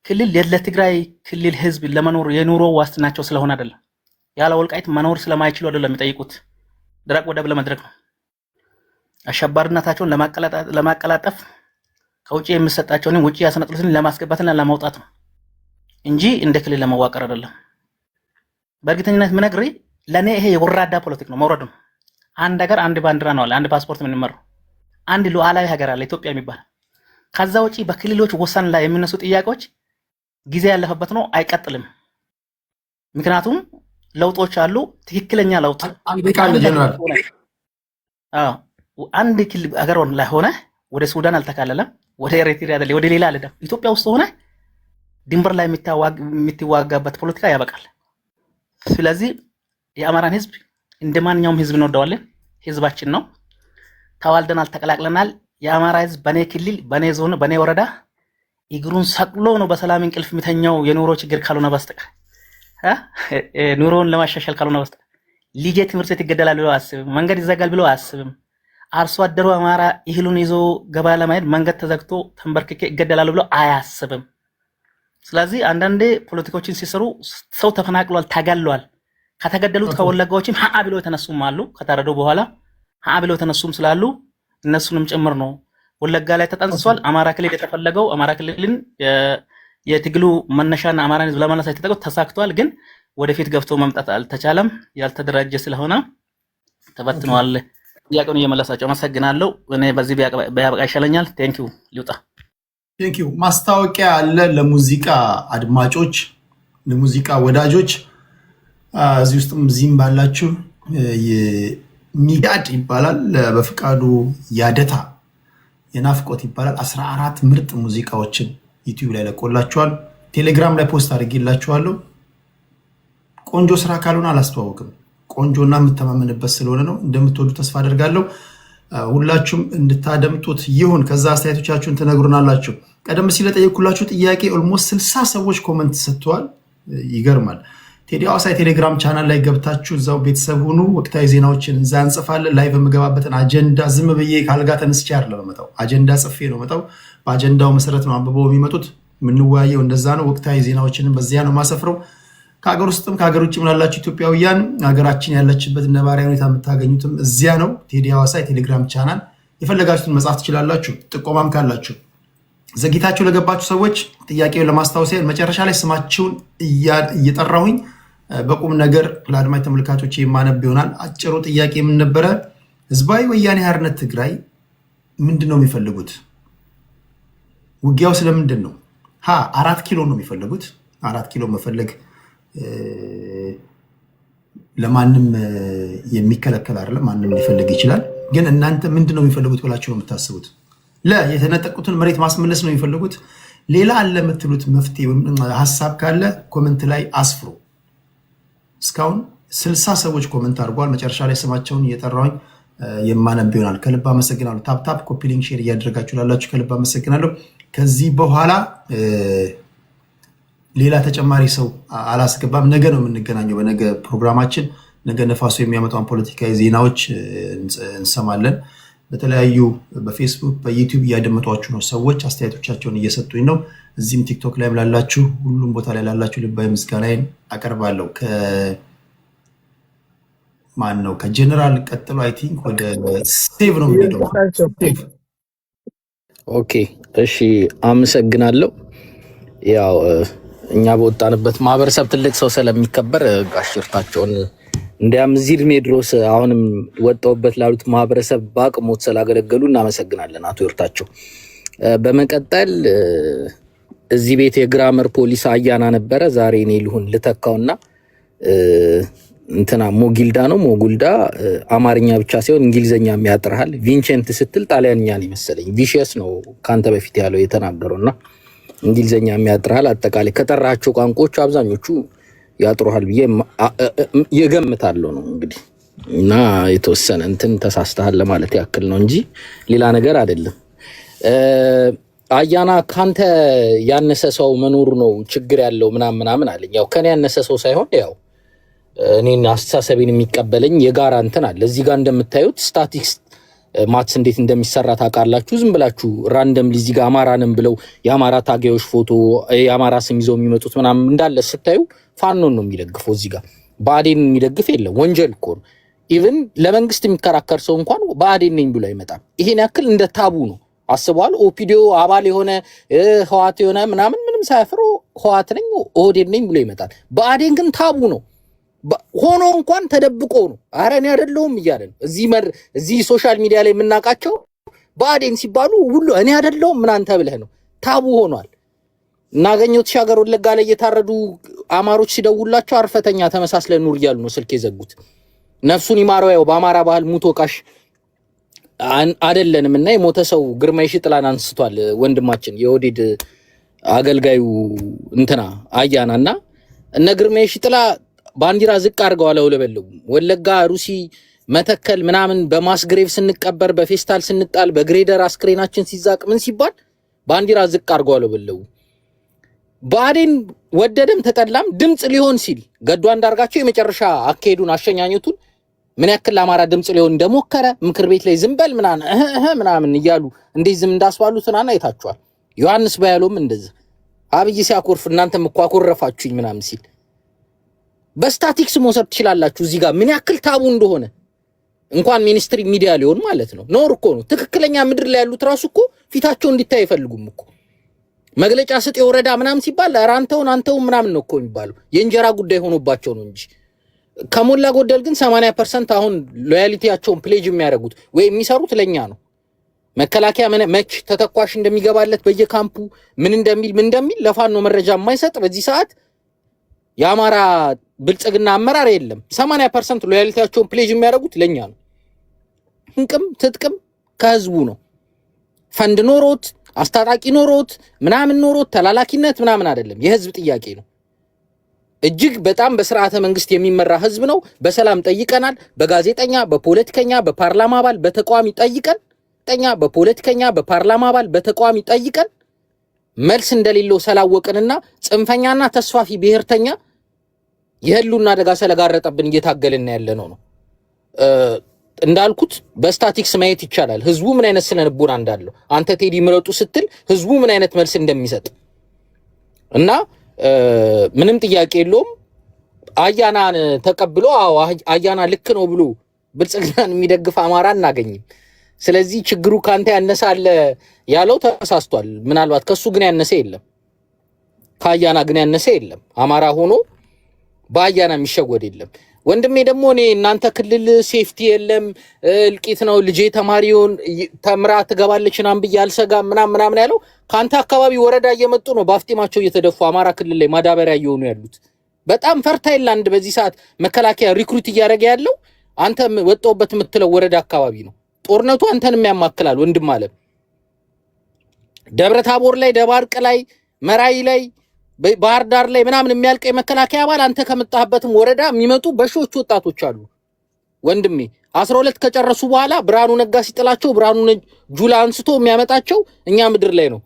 ክልል ለትግራይ ክልል ህዝብ ለመኖር የኑሮ ዋስትናቸው ስለሆነ አይደለም። ያለ ወልቃይት መኖር ስለማይችሉ አይደለም የሚጠይቁት። ደረቅ ወደብ ለመድረግ ነው። አሸባሪነታቸውን ለማቀላጠፍ ከውጪ የሚሰጣቸውን ውጪ ያስነጥሉትን ለማስገባትና ለማውጣት ነው እንጂ እንደ ክልል ለመዋቀር አይደለም። በእርግጠኝነት ምነግርህ ለኔ ይሄ የወራዳ ፖለቲክ ነው፣ መውረድ ነው። አንድ ሀገር አንድ ባንዲራ ነው አለ፣ አንድ ፓስፖርት የምንመራው አንድ ሉዓላዊ ሀገር አለ ኢትዮጵያ የሚባል። ከዛ ውጪ በክልሎች ወሰን ላይ የሚነሱ ጥያቄዎች ጊዜ ያለፈበት ነው፣ አይቀጥልም። ምክንያቱም ለውጦች አሉ። ትክክለኛ ለውጥ አንድ ክልል አገር ላይ ሆነ ወደ ሱዳን አልተካለለም፣ ወደ ኤርትራ አይደለም፣ ወደ ሌላ አይደለም። ኢትዮጵያ ውስጥ ሆነ ድንበር ላይ የምትዋጋበት ፖለቲካ ያበቃል። ስለዚህ የአማራን ህዝብ እንደማንኛውም ህዝብ እንወደዋለን። ህዝባችን ነው። ተዋልደናል፣ ተቀላቅለናል። የአማራ ህዝብ በኔ ክልል፣ በኔ ዞን፣ በኔ ወረዳ እግሩን ሰቅሎ ነው በሰላም እንቅልፍ የሚተኛው የኑሮ ችግር ካልሆነ በስተቀር ኑሮውን ለማሻሻል ካልሆነ በስተቀር ልጄ ትምህርት ቤት ይገደላል ብሎ አያስብም። መንገድ ይዘጋል ብሎ አያስብም። አርሶ አደሩ አማራ እህሉን ይዞ ገበያ ለማሄድ መንገድ ተዘግቶ ተንበርክኬ ይገደላል ብሎ አያስብም። ስለዚህ አንዳንዴ ፖለቲኮችን ሲሰሩ ሰው ተፈናቅሏል፣ ተገሏል። ከተገደሉት ከወለጋዎችም ሀ ብለው የተነሱም አሉ። ከታረዱ በኋላ ሀ ብለው የተነሱም ስላሉ እነሱንም ጭምር ነው። ወለጋ ላይ ተጠንስሷል። አማራ ክልል የተፈለገው አማራ ክልልን የትግሉ መነሻና አማራን ህዝብ ለማነሳት የተጠቀው ተሳክቷል። ግን ወደፊት ገብቶ መምጣት አልተቻለም። ያልተደራጀ ስለሆነ ተበትነዋል። ጥያቄውን እየመለሳቸው አመሰግናለሁ። እኔ በዚህ ቢያበቃ ይሻለኛል። ቴንኪው ሊውጣ። ቴንኪው። ማስታወቂያ አለ ለሙዚቃ አድማጮች፣ ለሙዚቃ ወዳጆች እዚህ ውስጥም እዚህም ባላችሁ ሚጋድ ይባላል። በፍቃዱ ያደታ የናፍቆት ይባላል። 14 ምርጥ ሙዚቃዎችን ዩቲዩብ ላይ ለቆላችኋል። ቴሌግራም ላይ ፖስት አድርጌላችኋለሁ። ቆንጆ ስራ ካልሆነ አላስተዋወቅም። ቆንጆና የምተማመንበት ስለሆነ ነው። እንደምትወዱ ተስፋ አደርጋለሁ። ሁላችሁም እንድታደምጡት ይሁን። ከዛ አስተያየቶቻችሁን ትነግሩናላችሁ። ቀደም ሲል ለጠየኩላችሁ ጥያቄ ኦልሞስት 60 ሰዎች ኮመንት ሰጥተዋል። ይገርማል። ቴዲ ሐዋሳ የቴሌግራም ቻናል ላይ ገብታችሁ እዛው ቤተሰብ ሁኑ። ወቅታዊ ዜናዎችን እዛ እንጽፋለን። ላይቭ የምገባበትን አጀንዳ ዝም ብዬ ካልጋ ተነስቼ አይደለም መጣው፣ አጀንዳ ጽፌ ነው መጣው። በአጀንዳው መሰረት ነው አንብበው የሚመጡት። የምንወያየው እንደዛ ነው። ወቅታዊ ዜናዎችንም በዚያ ነው ማሰፍረው። ከሀገር ውስጥም ከሀገር ውጭ ላላችሁ ኢትዮጵያውያን ሀገራችን ያለችበት ነባራዊ ሁኔታ የምታገኙትም እዚያ ነው። ቴዲ ሐዋሳ የቴሌግራም ቻናል የፈለጋችሁትን መጻፍ ትችላላችሁ። ጥቆማም ካላችሁ ዘግይታችሁ ለገባችሁ ሰዎች ጥያቄውን ለማስታወስ መጨረሻ ላይ ስማችሁን እየጠራሁኝ በቁም ነገር ለአድማጭ ተመልካቾች የማነብ ይሆናል። አጭሩ ጥያቄ ምን ነበረ? ህዝባዊ ወያኔ ሓርነት ትግራይ ምንድን ነው የሚፈልጉት? ውጊያው ስለምንድን ነው? 4 ኪሎ ነው የሚፈልጉት። 4 ኪሎ መፈለግ ለማንም የሚከለከል አይደለም። ማንም ሊፈልግ ይችላል። ግን እናንተ ምንድን ነው የሚፈልጉት ብላችሁ ነው የምታስቡት? የተነጠቁትን መሬት ማስመለስ ነው የሚፈልጉት? ሌላ አለ የምትሉት መፍትሄ ሀሳብ ካለ ኮመንት ላይ አስፍሩ። እስካሁን 60 ሰዎች ኮመንት አድርጓል። መጨረሻ ላይ ስማቸውን እየጠራሁኝ የማነብ ይሆናል። ከልብ አመሰግናለሁ። ታፕታፕ ኮፒ ሊንክ ሼር እያደረጋችሁ ላላችሁ ከልብ አመሰግናለሁ። ከዚህ በኋላ ሌላ ተጨማሪ ሰው አላስገባም። ነገ ነው የምንገናኘው። በነገ ፕሮግራማችን ነገ ነፋሱ የሚያመጣውን ፖለቲካዊ ዜናዎች እንሰማለን። በተለያዩ በፌስቡክ በዩቲዩብ እያደመጧችሁ ነው። ሰዎች አስተያየቶቻቸውን እየሰጡኝ ነው። እዚህም ቲክቶክ ላይ ላላችሁ፣ ሁሉም ቦታ ላይ ላላችሁ ልባዊ ምስጋናዬን አቀርባለሁ። ማን ነው ከጀነራል ቀጥሎ አይ ቲንክ ወደ ስቴቭ ነው የሚሄደው። ኦኬ እሺ፣ አመሰግናለሁ። ያው እኛ በወጣንበት ማህበረሰብ ትልቅ ሰው ስለሚከበር ጋሽርታቸውን እንዲያም እዚህ እድሜ ድረስ አሁንም ወጣውበት ላሉት ማህበረሰብ በአቅሞት ስላገለገሉ እናመሰግናለን አቶ ይርታቸው። በመቀጠል እዚህ ቤት የግራመር ፖሊስ አያና ነበረ። ዛሬ እኔ ልሁን ልተካውና እንትና ሞጊልዳ ነው ሞጉልዳ አማርኛ ብቻ ሳይሆን እንግሊዘኛ የሚያጥርሃል። ቪንቸንት ስትል ጣሊያንኛ ነው መሰለኝ። ቪሽየስ ነው ካንተ በፊት ያለው የተናገረውና እንግሊዘኛ የሚያጥርሃል። አጠቃላይ ከጠራቸው ቋንቋዎች አብዛኞቹ ያጥሩሃል ብዬ የገምታለሁ ነው እንግዲህ። እና የተወሰነ እንትን ተሳስተሃል ለማለት ያክል ነው እንጂ ሌላ ነገር አይደለም። አያና ካንተ ያነሰ ሰው መኖሩ ነው ችግር ያለው ምናምን አለኝ። ያው ከኔ ያነሰ ሰው ሳይሆን ያው እኔን አስተሳሰቤን የሚቀበለኝ የጋራ እንትን አለ። እዚህ ጋር እንደምታዩት ስታቲክስ ማትስ እንዴት እንደሚሰራ ታውቃላችሁ። ዝም ብላችሁ ራንደምሊ እዚህ ጋር አማራንም ብለው የአማራ ታጋዮች ፎቶ የአማራ ስም ይዘው የሚመጡት ምናምን እንዳለ ስታዩ ፋኖን ነው የሚደግፈው። እዚህ ጋር ብአዴን የሚደግፍ የለም። ወንጀል እኮ ነው። ኢቭን ለመንግስት የሚከራከር ሰው እንኳን ብአዴን ነኝ ብሎ አይመጣም። ይሄን ያክል እንደ ታቡ ነው አስበዋል። ኦፒዲዮ አባል የሆነ ህዋት የሆነ ምንም ሳያፍሮ ህዋት ነኝ ኦህዴድ ነኝ ብሎ ይመጣል። ብአዴን ግን ታቡ ነው። ሆኖ እንኳን ተደብቆ ነው ኧረ እኔ አይደለሁም እያለ ነው። እዚህ ሶሻል ሚዲያ ላይ የምናውቃቸው ብአዴን ሲባሉ ሁሉ እኔ አይደለሁም ምናምን ተብለህ ነው። ታቡ ሆኗል። እናገኘው ተሻገር ወለጋ ላይ የታረዱ አማሮች ሲደውላቸው አርፈተኛ ተመሳስለ ኑር እያሉ ነው ስልክ የዘጉት። ነፍሱን ይማረው። ያው በአማራ ባህል ሙቶ ቃሽ አይደለንም እና የሞተ ሰው ግርማይ ሽጥላን አንስቷል ወንድማችን የኦዴድ አገልጋዩ እንትና አያናና እነ ግርማይ ሽጥላ ባንዲራ ዝቅ አድርገው አለውለበለው ወለጋ ሩሲ መተከል ምናምን በማስግሬቭ ስንቀበር በፌስታል ስንጣል በግሬደር አስክሬናችን ሲዛቅ ምን ሲባል ባንዲራ ዝቅ አድርገው አለውበለው ባዴን ወደደም ተጠላም ድምጽ ሊሆን ሲል ገዱ አንዳርጋቸው የመጨረሻ አካሄዱን አሸኛኘቱን ምን ያክል አማራ ድምጽ ሊሆን እንደሞከረ ምክር ቤት ላይ ዝምበል ምናምን እያሉ እንዴት ዝም እንዳስባሉትና አይታችኋል። ዮሐንስ ባያሎም እንደዛ አብይ ሲያኮርፍ እናንተም እኮ አኮረፋችሁኝ ምናምን ሲል በስታቲክስ መውሰድ ትችላላችሁ። እዚህ ጋር ምን ያክል ታቡ እንደሆነ እንኳን ሚኒስትሪ ሚዲያ ሊሆን ማለት ነው ኖር እኮ ነው። ትክክለኛ ምድር ላይ ያሉት ራሱ እኮ ፊታቸው እንዲታይ አይፈልጉም እኮ መግለጫ ስጥ የወረዳ ምናምን ሲባል አንተው ምናምን ነው እኮ የሚባለው የእንጀራ ጉዳይ ሆኖባቸው ነው እንጂ ከሞላ ጎደል ግን 80% አሁን ሎያሊቲያቸውን ፕሌጅ የሚያደርጉት ወይ የሚሰሩት ለኛ ነው። መከላከያ መች ተተኳሽ እንደሚገባለት በየካምፑ ምን እንደሚል ለፋኖ መረጃ የማይሰጥ በዚህ ሰዓት የአማራ ብልጽግና አመራር የለም። 80% ሎያሊቲያቸውን ፕሌጅ የሚያደርጉት ለኛ ነው። እንቅም ትጥቅም ከህዝቡ ነው። ፈንድ ኖሮት አስታጣቂ ኖሮት ምናምን ኖሮት ተላላኪነት ምናምን አይደለም፣ የህዝብ ጥያቄ ነው። እጅግ በጣም በስርዓተ መንግስት የሚመራ ህዝብ ነው። በሰላም ጠይቀናል። በጋዜጠኛ በፖለቲከኛ በፓርላማ አባል በተቋሚ ጠይቀን መልስ እንደሌለው ሰላወቅንና ጽንፈኛና ተስፋፊ ብሔርተኛ የህሉና አደጋ ስለጋረጠብን እየታገልን ያለነው ነው። እንዳልኩት በስታቲክስ ማየት ይቻላል ህዝቡ ምን አይነት ስነልቦና እንዳለው። አንተ ቴዲ ምረጡ ስትል ህዝቡ ምን አይነት መልስ እንደሚሰጥ እና ምንም ጥያቄ የለውም። አያናን ተቀብሎ አያና ልክ ነው ብሎ ብልጽግናን የሚደግፍ አማራ እናገኝም። ስለዚህ ችግሩ ካንተ ያነሳለ ያለው ተሳስቷል። ምናልባት ከሱ ግን ያነሰ የለም፣ ከአያና ግን ያነሰ የለም። አማራ ሆኖ በአያና የሚሸወድ የለም። ወንድሜ ደግሞ እኔ እናንተ ክልል ሴፍቲ የለም እልቂት ነው ልጄ ተማሪውን ተምራ ትገባለች ብዬ አልሰጋም ምናምን ያለው ካንተ አካባቢ ወረዳ እየመጡ ነው ባፍጢማቸው እየተደፉ አማራ ክልል ላይ ማዳበሪያ እየሆኑ ያሉት። በጣም ፈርታይል ላንድ በዚህ ሰዓት መከላከያ ሪክሩት እያደረገ ያለው አንተ ወጣውበት የምትለው ወረዳ አካባቢ ነው። ጦርነቱ አንተንም ያማክላል ወንድም አለ። ደብረታቦር ላይ፣ ደባርቅ ላይ፣ መራይ ላይ፣ ባህር ዳር ላይ ምናምን የሚያልቀው የመከላከያ አባል አንተ ከመጣህበትም ወረዳ የሚመጡ በሺዎች ወጣቶች አሉ ወንድሜ። 12 ከጨረሱ በኋላ ብርሃኑ ነጋ ሲጥላቸው ብርሃኑ ጁላ አንስቶ የሚያመጣቸው እኛ ምድር ላይ ነው።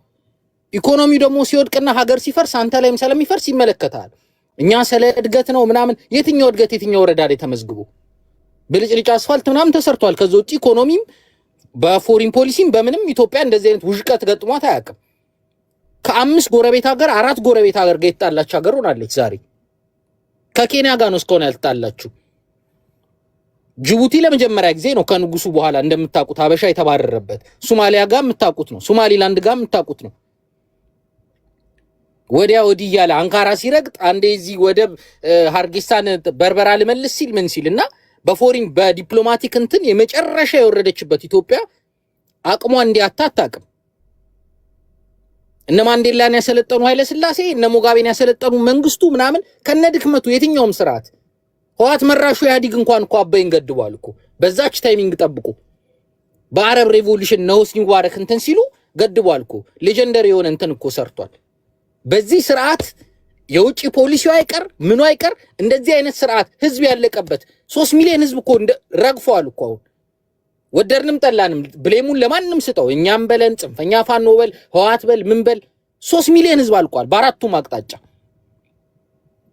ኢኮኖሚው ደግሞ ሲወድቅና ሀገር ሲፈርስ አንተ ላይም ስለሚፈርስ ይመለከታል። እኛ ስለ እድገት ነው ምናምን የትኛው እድገት የትኛው ወረዳ ላይ ተመዝግቦ ብልጭልጭ አስፋልት ምናምን ተሰርቷል። ከዛ ውጪ ኢኮኖሚም በፎሪን ፖሊሲም በምንም ኢትዮጵያ እንደዚህ አይነት ውዥቀት ገጥሟት አያውቅም። ከ5 ጎረቤት ሀገር 4 ጎረቤት ሀገር ጋር የተጣላች ሀገር ሆናለች ዛሬ። ከኬንያ ጋር ነው እስካሁን ያልተጣላችሁ። ጅቡቲ ለመጀመሪያ ጊዜ ነው ከንጉሱ በኋላ እንደምታውቁት ሀበሻ የተባረረበት። ሶማሊያ ጋር የምታውቁት ነው። ሶማሊላንድ ጋር የምታውቁት ነው። ወዲያ ወዲህ ያለ አንካራ ሲረግጥ አንዴ እዚህ ወደብ ሃርጌሳን በርበራ ልመልስ ሲል ምን ሲልና በፎሪን በዲፕሎማቲክ እንትን የመጨረሻ የወረደችበት ኢትዮጵያ አቅሟ እንዲያታጣቅም እነ ማንዴላን ያሰለጠኑ ኃይለ ሥላሴ እነ ሙጋቤን ያሰለጠኑ መንግስቱ ምናምን ከነድክመቱ የትኛውም ስርዓት ህዋት መራሹ ኢህአዴግ እንኳን እኮ አባይን ገድቧል እኮ በዛች ታይሚንግ ጠብቁ። በአረብ ሬቮሉሽን ነው ሆስኒ ሙባረክ እንትን ሲሉ ገድቧል እኮ ሌጀንደሪ የሆነ እንትን እኮ ሰርቷል። በዚህ ስርዓት የውጭ ፖሊሲው አይቀር ምኑ አይቀር እንደዚህ አይነት ስርዓት ህዝብ ያለቀበት 3 ሚሊዮን ህዝብ እኮ ረግፏል እኮ። አሁን ወደርንም ጠላንም ብሌሙን ለማንም ስጠው እኛም በለን ጽንፈኛ ፋኖ በል ህዋት በል ምን በል 3 ሚሊዮን ህዝብ አልቋል በአራቱም አቅጣጫ።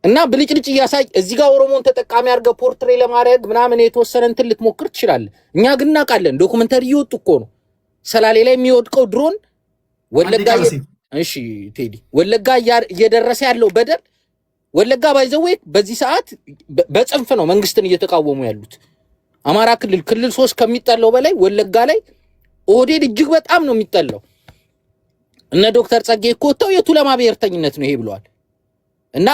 እና ብልጭልጭ እያሳይ እዚህ ጋር ኦሮሞን ተጠቃሚ አድርገህ ፖርትሬ ለማድረግ ምናምን የተወሰነ እንትን ልትሞክር ትችላለህ። እኛ ግን እናውቃለን ዶክመንተሪ እየወጡ እኮ ነው። ሰላሌ ላይ የሚወድቀው ድሮን ወለጋ እሺ ቴዲ ወለጋ እየደረሰ ያለው በደል ወለጋ ባይዘው በዚህ ሰዓት በጽንፍ ነው መንግስትን እየተቃወሙ ያሉት። አማራ ክልል 3 ከሚጠላው በላይ ወለጋ ላይ ኦህዴድ እጅግ በጣም ነው የሚጠላው። እነ ዶክተር ጸጌ እኮ ወጣው የቱለማ ብሔርተኝነት ነው ይሄ ብለዋል። እና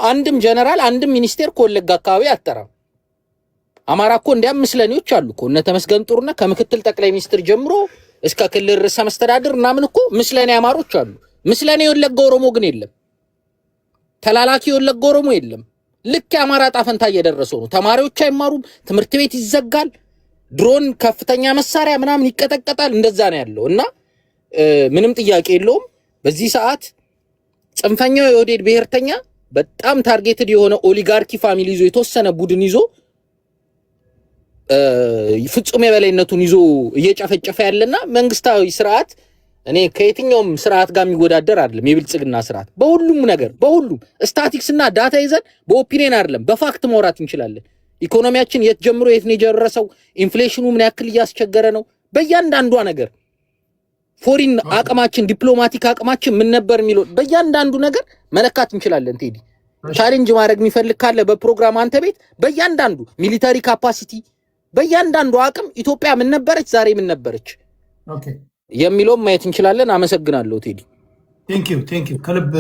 አንድም ጀነራል አንድም ሚኒስቴር ከወለጋ አካባቢ አጠራም። አማራ እኮ እንዲያም ምስለኔዎች አሉ እኮ እነ ተመስገን ጥሩና ከምክትል ጠቅላይ ሚኒስትር ጀምሮ እስከ ክልል ርዕሰ መስተዳድር ምናምን እኮ ምስለኔ አማሮች አሉ። ምስለኔ የወለጋ ኦሮሞ ግን የለም። ተላላኪ የወለጋ ኦሮሞ የለም። ልክ የአማራ ጣፈንታ እየደረሰው ነው። ተማሪዎች አይማሩም፣ ትምህርት ቤት ይዘጋል፣ ድሮን ከፍተኛ መሳሪያ ምናምን ይቀጠቀጣል። እንደዛ ነው ያለው እና ምንም ጥያቄ የለውም። በዚህ ሰዓት ጽንፈኛው የኦህዴድ ብሔርተኛ በጣም ታርጌትድ የሆነ ኦሊጋርኪ ፋሚሊ ይዞ የተወሰነ ቡድን ይዞ ፍጹም የበላይነቱን ይዞ እየጨፈጨፈ ያለና መንግስታዊ ስርዓት እኔ ከየትኛውም ስርዓት ጋር የሚወዳደር አይደለም። የብልጽግና ስርዓት በሁሉም ነገር በሁሉም ስታቲክስ እና ዳታ ይዘን በኦፒኒየን አይደለም በፋክት ማውራት እንችላለን። ኢኮኖሚያችን የት ጀምሮ የት ነው የደረሰው? ኢንፍሌሽኑ ምን ያክል እያስቸገረ ነው? በእያንዳንዷ ነገር ፎሪን አቅማችን ዲፕሎማቲክ አቅማችን ምን ነበር የሚለው በእያንዳንዱ ነገር መለካት እንችላለን። ቴዲ ቻሌንጅ ማድረግ የሚፈልግ ካለ በፕሮግራም አንተ ቤት በእያንዳንዱ ሚሊታሪ ካፓሲቲ በእያንዳንዱ አቅም ኢትዮጵያ ምን ነበረች፣ ዛሬ ምን ነበረች የሚለውም ማየት እንችላለን። አመሰግናለሁ ቴዲ። ቴንክ ዩ ከልብ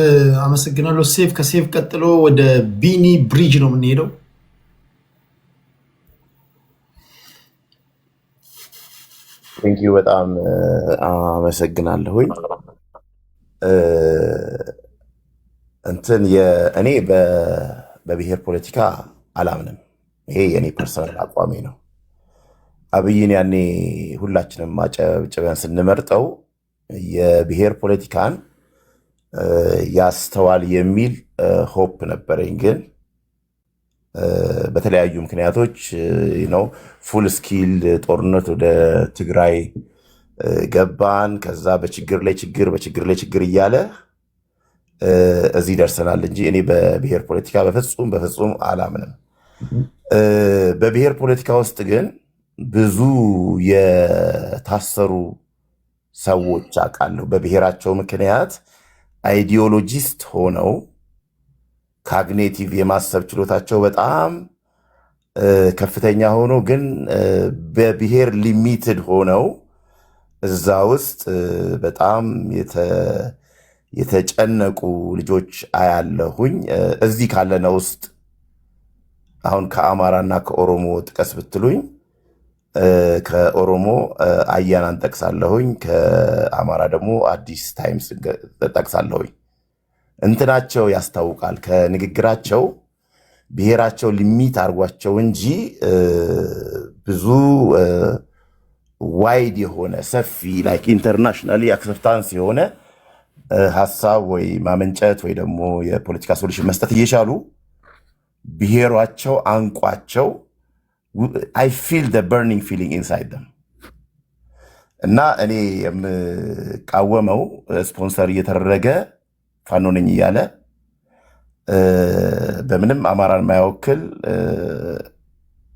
አመሰግናለሁ። ሴፍ ከሴፍ ቀጥሎ ወደ ቢኒ ብሪጅ ነው የምንሄደው። ቴንክ ዩ በጣም አመሰግናለሁኝ። እንትን እኔ በብሔር ፖለቲካ አላምንም። ይሄ የኔ ፐርሰናል አቋሜ ነው። አብይን ያኔ ሁላችንም ማጨብጨበን ስንመርጠው የብሔር ፖለቲካን ያስተዋል የሚል ሆፕ ነበረኝ። ግን በተለያዩ ምክንያቶች ነው ፉል ስኪል ጦርነት ወደ ትግራይ ገባን። ከዛ በችግር ላይ ችግር እያለ እዚህ ደርሰናል እንጂ እኔ በብሔር ፖለቲካ በፍጹም አላምንም። በብሔር ፖለቲካ ውስጥ ግን ብዙ የታሰሩ ሰዎች አውቃለሁ። በብሔራቸው ምክንያት አይዲዮሎጂስት ሆነው ካግኔቲቭ የማሰብ ችሎታቸው በጣም ከፍተኛ ሆኖ ግን በብሔር ሊሚትድ ሆነው እዛ ውስጥ በጣም የተጨነቁ ልጆች አያለሁኝ። እዚህ ካለነው ውስጥ አሁን ከአማራና ከኦሮሞ ጥቀስ ብትሉኝ ከኦሮሞ አያናን ጠቅሳለሁኝ፣ ከአማራ ደግሞ አዲስ ታይምስ ጠቅሳለሁኝ። እንትናቸው ያስታውቃል ከንግግራቸው ብሔራቸው ሊሚት አድርጓቸው እንጂ ብዙ ዋይድ የሆነ ሰፊ ላይክ ኢንተርናሽናሊ አክሰፕታንስ የሆነ ሀሳብ ወይ ማመንጨት ወይ ደግሞ የፖለቲካ ሶሉሽን መስጠት እየቻሉ ብሔሯቸው አንቋቸው I feel the burning feeling inside them እና እኔ የምቃወመው ስፖንሰር እየተደረገ ፋኖ ነኝ እያለ በምንም አማራን የማይወክል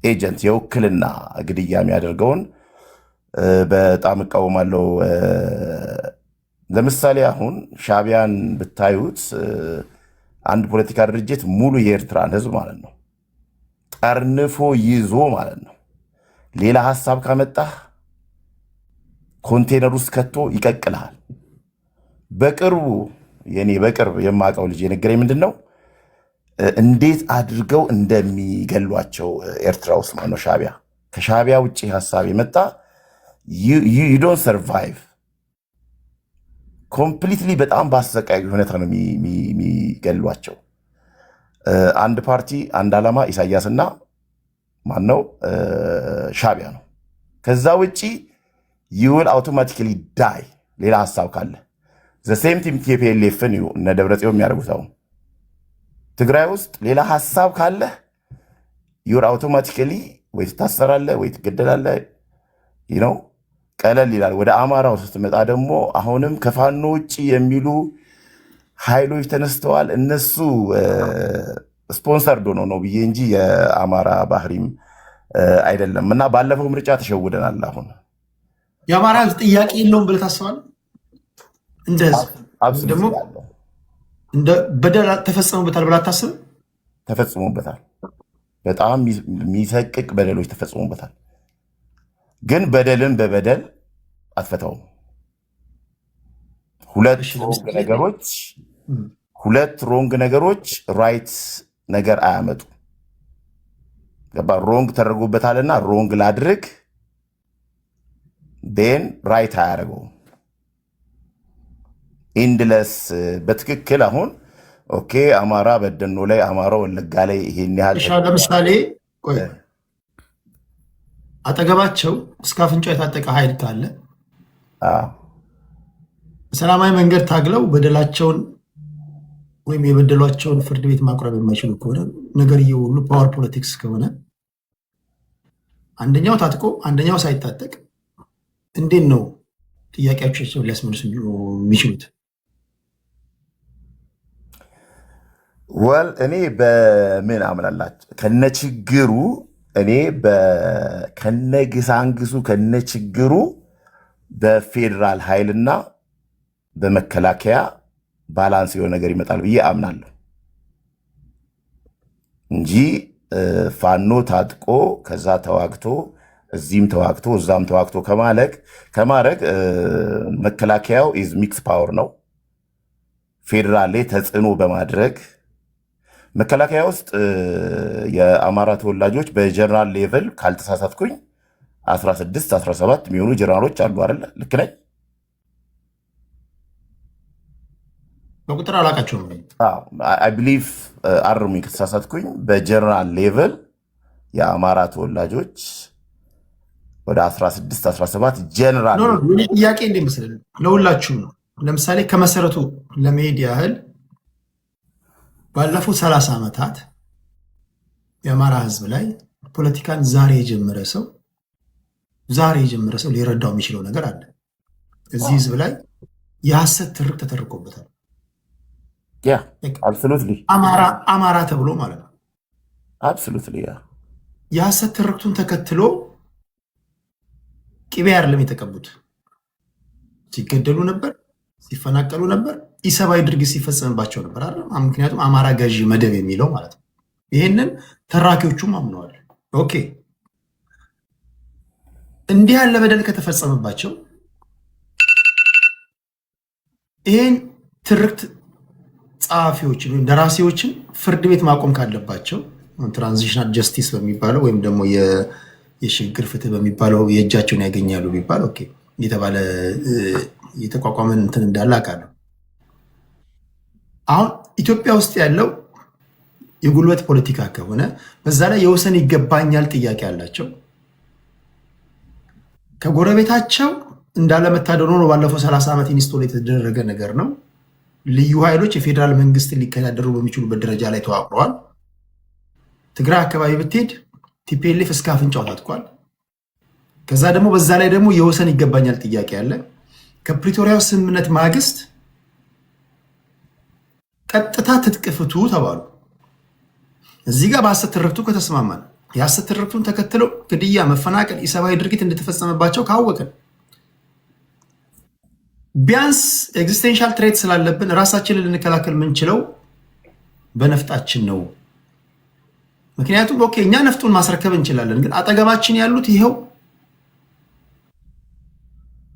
ኤጀንት የውክልና ግድያ የሚያደርገውን በጣም እቃወማለሁ። ለምሳሌ አሁን ሻዕቢያን ብታዩት አንድ ፖለቲካ ድርጅት ሙሉ የኤርትራን ህዝብ ማለት ነው ጠርንፎ ይዞ ማለት ነው። ሌላ ሀሳብ ካመጣህ ኮንቴነር ውስጥ ከቶ ይቀቅልሃል። በቅርብ የማውቀው ልጅ የነገረኝ ምንድን ነው እንዴት አድርገው እንደሚገሏቸው ኤርትራ ውስጥ ማለት ነው። ሻዕቢያ ከሻዕቢያ ውጭ ሀሳብ የመጣ you don't survive ኮምፕሊትሊ በጣም በአሰቃቂ ሁኔታ ነው የሚገሏቸው። አንድ ፓርቲ አንድ ዓላማ ኢሳያስና ማነው ሻዕቢያ ነው። ከዛ ውጪ you will automatically die ሌላ ሀሳብ ካለ the same team TPLFን እነ ደብረጽዮን የሚያደርጉት አሁን ትግራይ ውስጥ ሌላ ሀሳብ ካለ you're automatically ወይ ትታሰራለህ ወይ ትገደላለህ ነው። ቀለል ይላል። ወደ አማራው ስትመጣ ደግሞ አሁንም ከፋኖ ውጪ የሚሉ ኃይሎች ተነስተዋል። እነሱ ስፖንሰርድ ሆነው ነው ብዬ እንጂ የአማራ ባህሪም አይደለም። እና ባለፈው ምርጫ ተሸውደናል። አሁን የአማራ ህዝብ ጥያቄ የለውም ብለህ ታስባለህ? እንደዚህ ደግሞ እንደ በደል ተፈጽሞበታል ብለህ አታስብም? ተፈጽሞበታል። በጣም የሚሰቅቅ በደሎች ተፈጽሞበታል። ግን በደልን በበደል አትፈታውም። ሁለት ሮንግ ነገሮች ራይት ነገር አያመጡ። ሮንግ ተደርጎበታልና ሮንግ ላድርግ ን ራይት አያደርገውም። ኢንድለስ በትክክል አሁን ኦኬ አማራ በደኖ ላይ አማራ ወለጋ ላይ ይሄን ያህል ለምሳሌ ቆይ አጠገባቸው እስከ አፍንጫ የታጠቀ ኃይል ካለ በሰላማዊ መንገድ ታግለው በደላቸውን ወይም የበደሏቸውን ፍርድ ቤት ማቅረብ የማይችሉ ከሆነ ነገር ሁሉ ፓወር ፖለቲክስ ከሆነ አንደኛው ታጥቆ አንደኛው ሳይታጠቅ እንዴት ነው ጥያቄያቸውን ሊያስመልሱ የሚችሉት? ወል እኔ በምን አምናላችሁ ከነችግሩ እኔ ከነግሳንግሱ ከነችግሩ በፌዴራል ኃይልና በመከላከያ ባላንስ የሆነ ነገር ይመጣል ብዬ አምናለሁ እንጂ ፋኖ ታጥቆ ከዛ ተዋግቶ እዚህም ተዋግቶ እዛም ተዋግቶ ከማድረግ መከላከያው ኢዝ ሚክስ ፓወር ነው። ፌዴራል ላይ ተጽዕኖ በማድረግ መከላከያ ውስጥ የአማራ ተወላጆች በጀነራል ሌቨል ካልተሳሳትኩኝ 16 17 የሚሆኑ ጀነራሎች አሉ አይደለ? ልክ ነኝ? በቁጥር አላውቃቸውም። አይ ብሊቭ አርሚ ከተሳሳትኩኝ በጀነራል ሌቨል የአማራ ተወላጆች ወደ 16 17 ጀነራል ጥያቄ እንደምስል ለሁላችሁም ነው። ለምሳሌ ከመሰረቱ ለመሄድ ያህል ባለፉት 30 ዓመታት የአማራ ህዝብ ላይ ፖለቲካን ዛሬ የጀመረ ሰው ሊረዳው የሚችለው ነገር አለ። እዚህ ህዝብ ላይ የሐሰት ትርክ ተተርኮበታል። አማራ ተብሎ ማለት ነው። አብሶሉትሊ የሐሰት ትርክቱን ተከትሎ ቅቤ አይደለም የተቀቡት። ሲገደሉ ነበር፣ ሲፈናቀሉ ነበር፣ ኢሰብአዊ ድርጊት ሲፈጸምባቸው ነበር አይደል? ምክንያቱም አማራ ገዢ መደብ የሚለው ማለት ነው። ይህንን ተራኪዎቹም አምነዋል። ኦኬ እንዲህ ያለ በደል ከተፈጸመባቸው ይህን ትርክት ጸሐፊዎችን ወይም ደራሲዎችን ፍርድ ቤት ማቆም ካለባቸው ትራንዚሽናል ጀስቲስ በሚባለው ወይም ደግሞ የሽግግር ፍትህ በሚባለው የእጃቸውን ያገኛሉ ቢባል ኦኬ የተባለ የተቋቋመን እንትን እንዳለ አውቃለሁ። አሁን ኢትዮጵያ ውስጥ ያለው የጉልበት ፖለቲካ ከሆነ በዛ ላይ የወሰን ይገባኛል ጥያቄ አላቸው። ከጎረቤታቸው እንዳለመታደል ሆኖ ባለፈው 30 ዓመት ኢንስቶል የተደረገ ነገር ነው። ልዩ ኃይሎች የፌዴራል መንግስትን ሊከዳደሩ በሚችሉበት ደረጃ ላይ ተዋቅረዋል። ትግራይ አካባቢ ብትሄድ ቲፒኤልኤፍ እስከ አፍንጫው ታጥቋል። ከዛ ደግሞ በዛ ላይ ደግሞ የወሰን ይገባኛል ጥያቄ አለ። ከፕሪቶሪያው ስምምነት ማግስት ቀጥታ ትጥቅ ፍቱ ተባሉ። እዚህ ጋር በሐሰት ትርክቱ ከተስማማን የሐሰት ትርክቱን ተከትለው ግድያ፣ መፈናቀል፣ ኢሰብአዊ ድርጊት እንደተፈጸመባቸው ካወቅን ቢያንስ ኤግዚስቴንሻል ትሬት ስላለብን ራሳችንን ልንከላከል የምንችለው በነፍጣችን ነው። ምክንያቱም ኦኬ እኛ ነፍጡን ማስረከብ እንችላለን፣ ግን አጠገባችን ያሉት ይኸው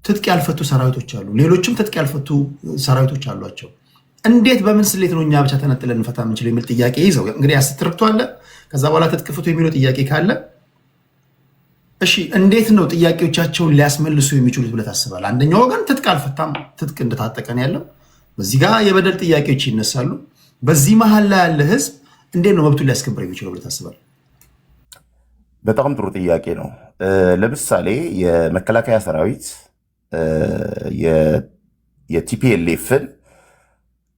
ትጥቅ ያልፈቱ ሰራዊቶች አሉ። ሌሎችም ትጥቅ ያልፈቱ ሰራዊቶች አሏቸው። እንዴት በምን ስሌት ነው እኛ ብቻ ተነጥለን እንፈታ የምንችለው የሚል ጥያቄ ይዘው እንግዲህ ሐሰት ትርክቱ አለ። ከዛ በኋላ ትጥቅ ፍቱ የሚለው ጥያቄ ካለ እሺ እንዴት ነው ጥያቄዎቻቸውን ሊያስመልሱ የሚችሉት ብለህ ታስባለህ? አንደኛው ወገን ትጥቅ አልፈታም፣ ትጥቅ እንደታጠቀን ያለው በዚህ ጋር የበደል ጥያቄዎች ይነሳሉ። በዚህ መሀል ላይ ያለ ህዝብ እንዴት ነው መብቱን ሊያስከብር የሚችለው ብለህ ታስባለህ? በጣም ጥሩ ጥያቄ ነው። ለምሳሌ የመከላከያ ሰራዊት የቲፒኤልኤፍን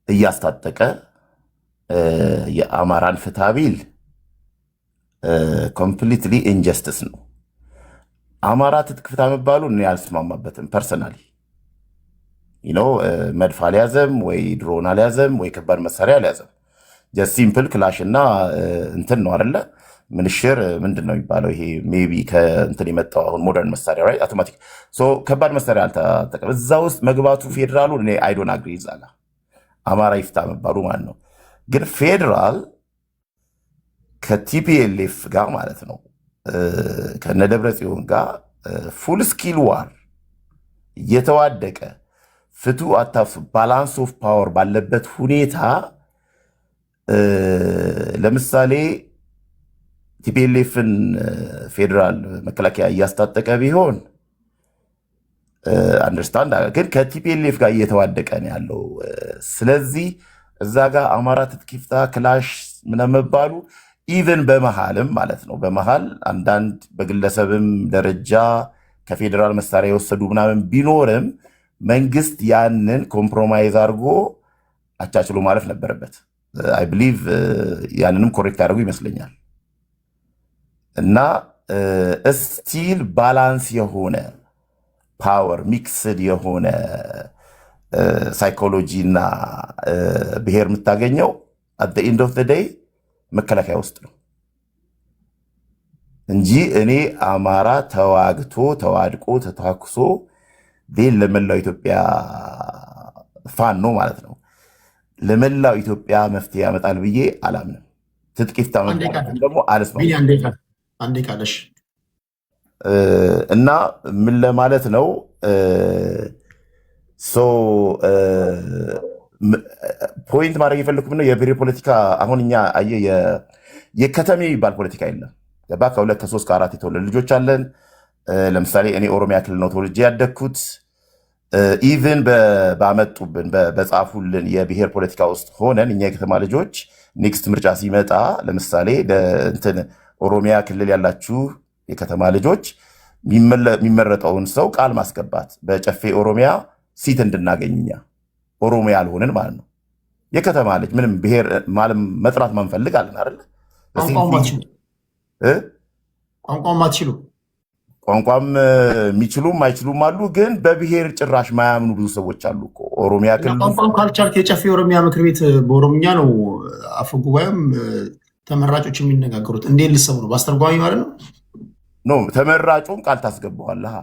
እያስታጠቀ የአማራን ፍትሐ ቢል ኮምፕሊትሊ ኢንጀስቲስ ነው። አማራ ትጥቅ ፍታ መባሉ እኔ አልስማማበትም። ፐርሰናሊ መድፍ አልያዘም ወይ ድሮን አልያዘም ወይ ከባድ መሳሪያ አልያዘም። ጀስት ሲምፕል ክላሽ እና እንትን ነው አይደለ? ምንሽር ምንድን ነው የሚባለው? ይሄ ሜይ ቢ ከእንትን የመጣው አሁን ሞደርን መሳሪያ ራይት አውቶማቲክ ከባድ መሳሪያ አልተጠቀም። እዛ ውስጥ መግባቱ ፌዴራሉ እኔ አይዶን አግሪ ይዛላ አማራ ይፍታ መባሉ ማለት ነው። ግን ፌዴራል ከቲፒኤልኤፍ ጋር ማለት ነው ከነደብረ ጽዮን ጋር ፉል ስኪል ዋር እየተዋደቀ ፍቱ አታፍሱ ባላንስ ኦፍ ፓወር ባለበት ሁኔታ ለምሳሌ ቲፒኤልኤፍን ፌዴራል መከላከያ እያስታጠቀ ቢሆን አንደርስታንድ ግን ከቲፒኤልኤፍ ጋር እየተዋደቀ ነው ያለው። ስለዚህ እዛ ጋር አማራ ትጥቅ ይፍታ ክላሽ ምናምን መባሉ ኢቨን በመሃልም ማለት ነው በመሃል አንዳንድ በግለሰብም ደረጃ ከፌዴራል መሳሪያ የወሰዱ ምናምን ቢኖርም መንግስት ያንን ኮምፕሮማይዝ አድርጎ አቻችሎ ማለፍ ነበረበት። አይ ብሊቭ ያንንም ኮሬክት ያደርጉ ይመስለኛል። እና ስቲል ባላንስ የሆነ ፓወር ሚክስድ የሆነ ሳይኮሎጂ እና ብሔር የምታገኘው አት ዘ ኤንድ ኦፍ ዘ ዴይ መከላከያ ውስጥ ነው እንጂ እኔ አማራ ተዋግቶ ተዋድቆ ተታኩሶ ለመላው ኢትዮጵያ ፋኖ ማለት ነው ለመላው ኢትዮጵያ መፍትሄ ያመጣል ብዬ አላምንም። ትጥቅ ይፍታ ደግሞ አልስማማም። አንዴ ቃለሽ እና ምን ለማለት ነው ፖይንት ማድረግ የፈለኩት ነው የብሔር ፖለቲካ አሁን እኛ የከተሜ የሚባል ፖለቲካ የለም። ገባ ከሁለት ከሶስት ከአራት የተወለዱ ልጆች አለን። ለምሳሌ እኔ ኦሮሚያ ክልል ነው ተወልጄ ያደግኩት። ኢቭን ባመጡብን በጻፉልን የብሔር ፖለቲካ ውስጥ ሆነን እኛ የከተማ ልጆች ኔክስት ምርጫ ሲመጣ ለምሳሌ እንትን ኦሮሚያ ክልል ያላችሁ የከተማ ልጆች የሚመረጠውን ሰው ቃል ማስገባት በጨፌ ኦሮሚያ ሲት እንድናገኝኛ ኦሮሚያ ያልሆንን ማለት ነው። የከተማ ልጅ ምንም ብሔር መጥራት ማንፈልግ አለን አይደለ? ቋንቋም አትችሉ ቋንቋም የሚችሉም አይችሉም አሉ። ግን በብሔር ጭራሽ ማያምኑ ብዙ ሰዎች አሉ እኮ ኦሮሚያ ክልል። ቋንቋም ካልቻልክ የጨፌ ኦሮሚያ ምክር ቤት በኦሮምኛ ነው አፈ ጉባኤም ተመራጮች የሚነጋገሩት። እንዴት ልሰሙ ነው? በአስተርጓሚ ማለት ነው። ኖ ተመራጩም ቃል ታስገባዋለህ።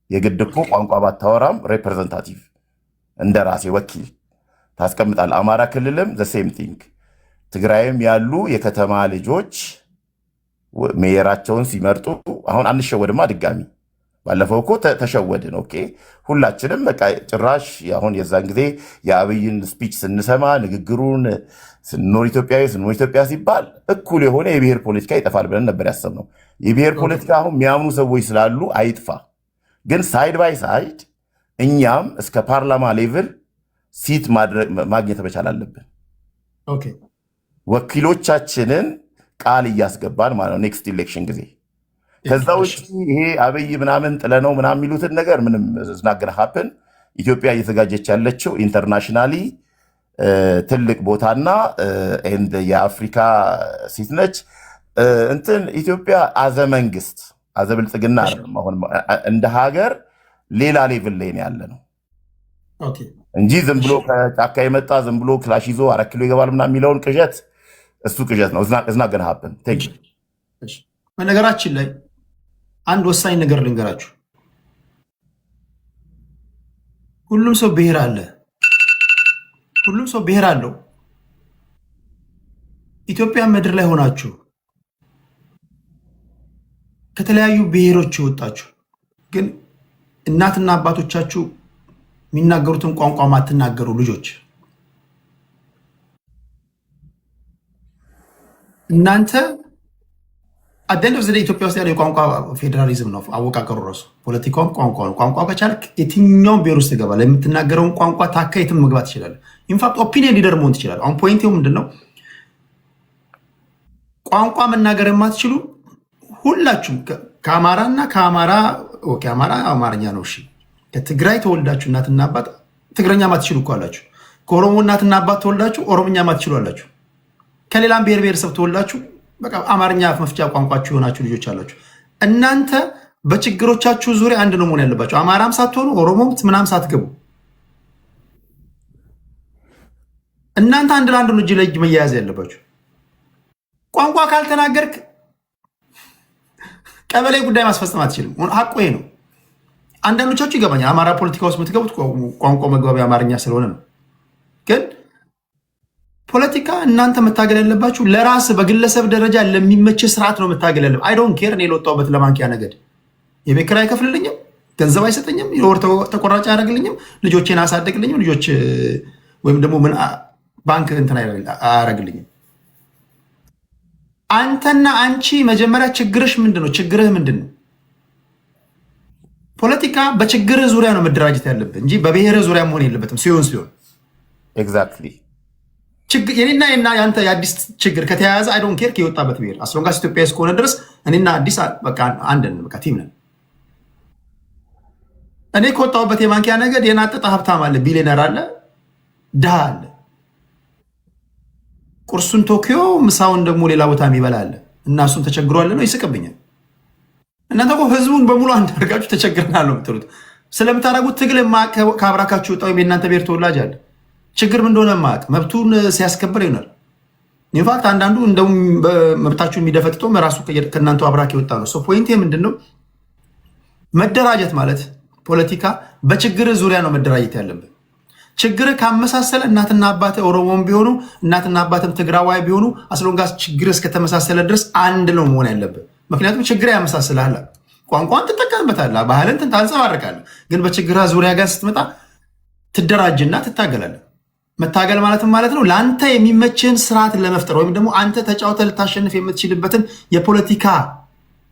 የግድ እኮ ቋንቋ ባታወራም ሬፕሬዘንታቲቭ እንደ ራሴ ወኪል ታስቀምጣል። አማራ ክልልም ዘሴም ቲንግ። ትግራይም ያሉ የከተማ ልጆች ሜየራቸውን ሲመርጡ አሁን አንሸወድማ ድጋሚ። ባለፈው እኮ ተሸወድን። ኦኬ ሁላችንም በቃ ጭራሽ አሁን የዛን ጊዜ የአብይን ስፒች ስንሰማ ንግግሩን ስንኖር ኢትዮጵያዊ ስንኖር ኢትዮጵያ ሲባል እኩል የሆነ የብሔር ፖለቲካ ይጠፋል ብለን ነበር ያሰብነው። የብሔር ፖለቲካ አሁን የሚያምኑ ሰዎች ስላሉ አይጥፋ፣ ግን ሳይድ ባይ ሳይድ እኛም እስከ ፓርላማ ሌቭል ሲት ማግኘት መቻል አለብን። ወኪሎቻችንን ቃል እያስገባን ማለት ነው ኔክስት ኢሌክሽን ጊዜ። ከዛ ውጭ ይሄ አብይ ምናምን ጥለነው ምናምን የሚሉትን ነገር ምንም ዝናገር ሀፕን ኢትዮጵያ እየተዘጋጀች ያለችው ኢንተርናሽናሊ ትልቅ ቦታና የአፍሪካ ሴት ነች። እንትን ኢትዮጵያ አዘ መንግስት አዘ ብልጽግና አሁን እንደ ሀገር ሌላ ሌቭል ላይ ያለ ነው እንጂ ዝም ብሎ ከጫካ የመጣ ዝም ብሎ ክላሽ ይዞ 4 ኪሎ ይገባል ምናምን የሚለውን ቅዠት እሱ ቅዠት ነው። እዝናገን ሀፕን በነገራችን ላይ አንድ ወሳኝ ነገር ልንገራችሁ። ሁሉም ሰው ብሔር አለ። ሁሉም ሰው ብሔር አለው። ኢትዮጵያ ምድር ላይ ሆናችሁ ከተለያዩ ብሔሮች የወጣችሁ ግን እናትና አባቶቻችሁ የሚናገሩትን ቋንቋ ማትናገሩ ልጆች እናንተ አደንደር ዘደ ኢትዮጵያ ውስጥ ያለው የቋንቋ ፌዴራሊዝም ነው አወቃቀሩ ራሱ። ፖለቲካውም ቋንቋ ነው። ቋንቋ ከቻልክ የትኛውም ብሔር ውስጥ ትገባለህ። የምትናገረውን ቋንቋ ታካ የትም መግባት ትችላለህ። ኢንፋክት ኦፒኒየን ሊደር መሆን ትችላለህ። አሁን ፖይንቴው ምንድን ነው? ቋንቋ መናገር የማትችሉ ሁላችሁም ከአማራና ከአማራ አማራ አማርኛ ነው እሺ፣ ከትግራይ ተወልዳችሁ እናትና አባት ትግረኛ ማትችሉ እኮ አላችሁ። ከኦሮሞ እናትና አባት ተወልዳችሁ ኦሮምኛ ማትችሉ አላችሁ። ከሌላም ብሔር ብሔረሰብ ተወልዳችሁ በቃ አማርኛ አፍ መፍቻ ቋንቋችሁ የሆናችሁ ልጆች አላችሁ። እናንተ በችግሮቻችሁ ዙሪያ አንድ ነው መሆን ያለባችሁ። አማራም ሳትሆኑ ኦሮሞም ምናም ሳትገቡ እናንተ አንድ ለአንድ ነው እጅ ለእጅ መያያዝ ያለባችሁ። ቋንቋ ካልተናገርክ ቀበሌ ጉዳይ ማስፈጸም አትችልም። ሀቁ ይሄ ነው። አንዳንዶቻችሁ ይገባኛል። አማራ ፖለቲካ ውስጥ የምትገቡት ቋንቋ መግባቢያ አማርኛ ስለሆነ ነው። ግን ፖለቲካ እናንተ መታገል ያለባችሁ ለራስ በግለሰብ ደረጃ ለሚመች ስርዓት ነው መታገል ያለባችሁ። አይ ዶንት ኬር እኔ ለወጣሁበት ለማንኪያ ነገድ የቤት ኪራይ አይከፍልልኝም፣ ገንዘብ አይሰጠኝም፣ የወር ተቆራጭ አያደርግልኝም፣ ልጆቼን አያሳድግልኝም፣ ልጆች ወይም ደግሞ ምን ባንክ እንትን አያደርግልኝም። አንተና አንቺ መጀመሪያ ችግርሽ ምንድን ነው? ችግርህ ምንድን ነው? ፖለቲካ በችግር ዙሪያ ነው መደራጀት ያለብን እንጂ በብሔር ዙሪያ መሆን የለበትም። ሲሆን ኤግዛክትሊ የኔና ያንተ የአዲስ ችግር ከተያያዘ አይ ዶንት ኬር ከወጣበት ብሔር አስሎንጋስ ኢትዮጵያ እስከሆነ ድረስ እኔና አዲስ በቃ አንድን በቃ ቲም ነን። እኔ ከወጣሁበት የማንኪያ ነገድ የናጠጠ ሀብታም አለ፣ ቢሊዮነር አለ፣ ድሃ አለ። ቁርሱን ቶኪዮ ምሳውን ደግሞ ሌላ ቦታ የሚበላ አለ እና እሱን ተቸግሯል ነው ይስቅብኛል። እናንተ እኮ ህዝቡን በሙሉ አንድ አድርጋችሁ ተቸግረናል ነው የምትሉት። ስለምታደርጉት ትግል ከአብራካችሁ ወጣው የእናንተ ብሔር ተወላጅ አለ ችግር ምን እንደሆነ ማቅ መብቱን ሲያስከብር ይሆናል። ኢንፋክት አንዳንዱ እንደውም መብታችሁን የሚደፈጥጠው ራሱ ከእናንተ አብራክ የወጣ ነው። ፖይንቴ ምንድን ነው? መደራጀት ማለት ፖለቲካ በችግር ዙሪያ ነው መደራጀት ያለብን። ችግር ካመሳሰለ እናትና አባት ኦሮሞም ቢሆኑ እናትና አባትም ትግራዋይ ቢሆኑ አስሎንጋስ ችግር እስከተመሳሰለ ድረስ አንድ ነው መሆን ያለብን። ምክንያቱም ችግር ያመሳስልሃል፣ ቋንቋን ትጠቀምበታለህ፣ ባህልን ታንጸባርቃለህ። ግን በችግር ዙሪያ ጋር ስትመጣ ትደራጅና ትታገላለህ። መታገል ማለት ነው ለአንተ የሚመችህን ስርዓት ለመፍጠር ወይም ደግሞ አንተ ተጫውተህ ልታሸንፍ የምትችልበትን የፖለቲካ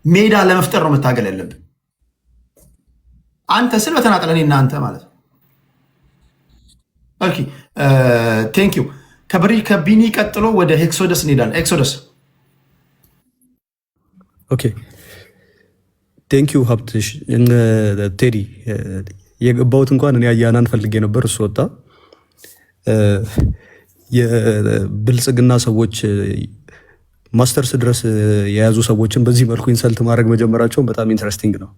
ሜዳ ለመፍጠር ነው መታገል ያለብን። አንተ ስል በተናጠለ እኔና አንተ ማለት ነው። ኦኬ ቴንክ ዩ። ከቢኒ ቀጥሎ ወደ ኤክሶደስ እንሄዳለን። ኤክሶደስ ኦኬ ቴንክ ዩ ሀብትሽ። ቴዲ የገባሁት እንኳን እኔ አያናን ፈልጌ ነበር፣ እሱ ወጣ። የብልጽግና ሰዎች ማስተርስ ድረስ የያዙ ሰዎችን በዚህ መልኩ ኢንሰልት ማድረግ መጀመራቸውን በጣም ኢንትረስቲንግ ነው።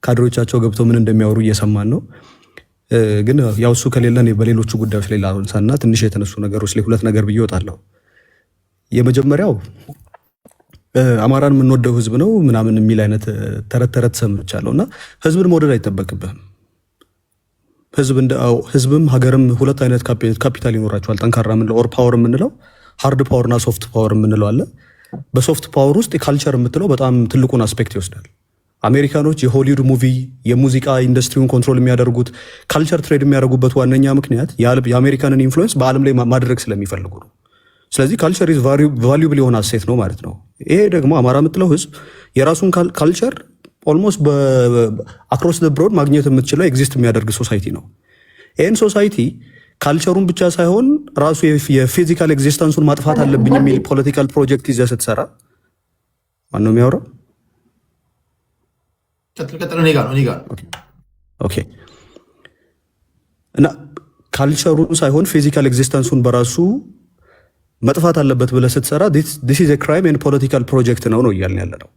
ካድሮቻቸው ገብተው ምን እንደሚያወሩ እየሰማን ነው። ግን ያው እሱ ከሌለ በሌሎቹ ጉዳዮች ላይ ላንሳና ትንሽ የተነሱ ነገሮች ላይ ሁለት ነገር ብዬ እወጣለሁ። የመጀመሪያው አማራን የምንወደው ህዝብ ነው ምናምን የሚል አይነት ተረት ተረት ሰምቻለሁ እና ህዝብን መውደድ አይጠበቅብህም። ህዝብም ሀገርም ሁለት አይነት ካፒታል ይኖራቸዋል። ጠንካራ የምንለው ኦር ፓወር የምንለው ሃርድ ፓወር እና ሶፍት ፓወር የምንለው አለ። በሶፍት ፓወር ውስጥ የካልቸር የምትለው በጣም ትልቁን አስፔክት ይወስዳል። አሜሪካኖች የሆሊውድ ሙቪ የሙዚቃ ኢንዱስትሪውን ኮንትሮል የሚያደርጉት ካልቸር ትሬድ የሚያደርጉበት ዋነኛ ምክንያት የአሜሪካንን ኢንፍሉዌንስ በዓለም ላይ ማድረግ ስለሚፈልጉ ነው። ስለዚህ ካልቸር ኢዝ ቫሉብል የሆነ አሴት ነው ማለት ነው። ይሄ ደግሞ አማራ የምትለው ህዝብ የራሱን ካልቸር ኦልሞስት አክሮስ ብሮድ ማግኘት የምትችለው ኤግዚስት የሚያደርግ ሶሳይቲ ነው። ይህን ሶሳይቲ ካልቸሩን ብቻ ሳይሆን ራሱ የፊዚካል ኤግዚስተንሱን ማጥፋት አለብኝ የሚል ፖለቲካል ፕሮጀክት ይዘህ ስትሰራ ማነው የሚያወራው? ኦኬ እና ካልቸሩን ሳይሆን ፊዚካል ኤግዚስተንሱን በራሱ መጥፋት አለበት ብለህ ስትሰራ ዲስ ኢዝ ኤ ክራይም ኤንድ ፖለቲካል ፕሮጀክት ነው እያልን ያለ ነው።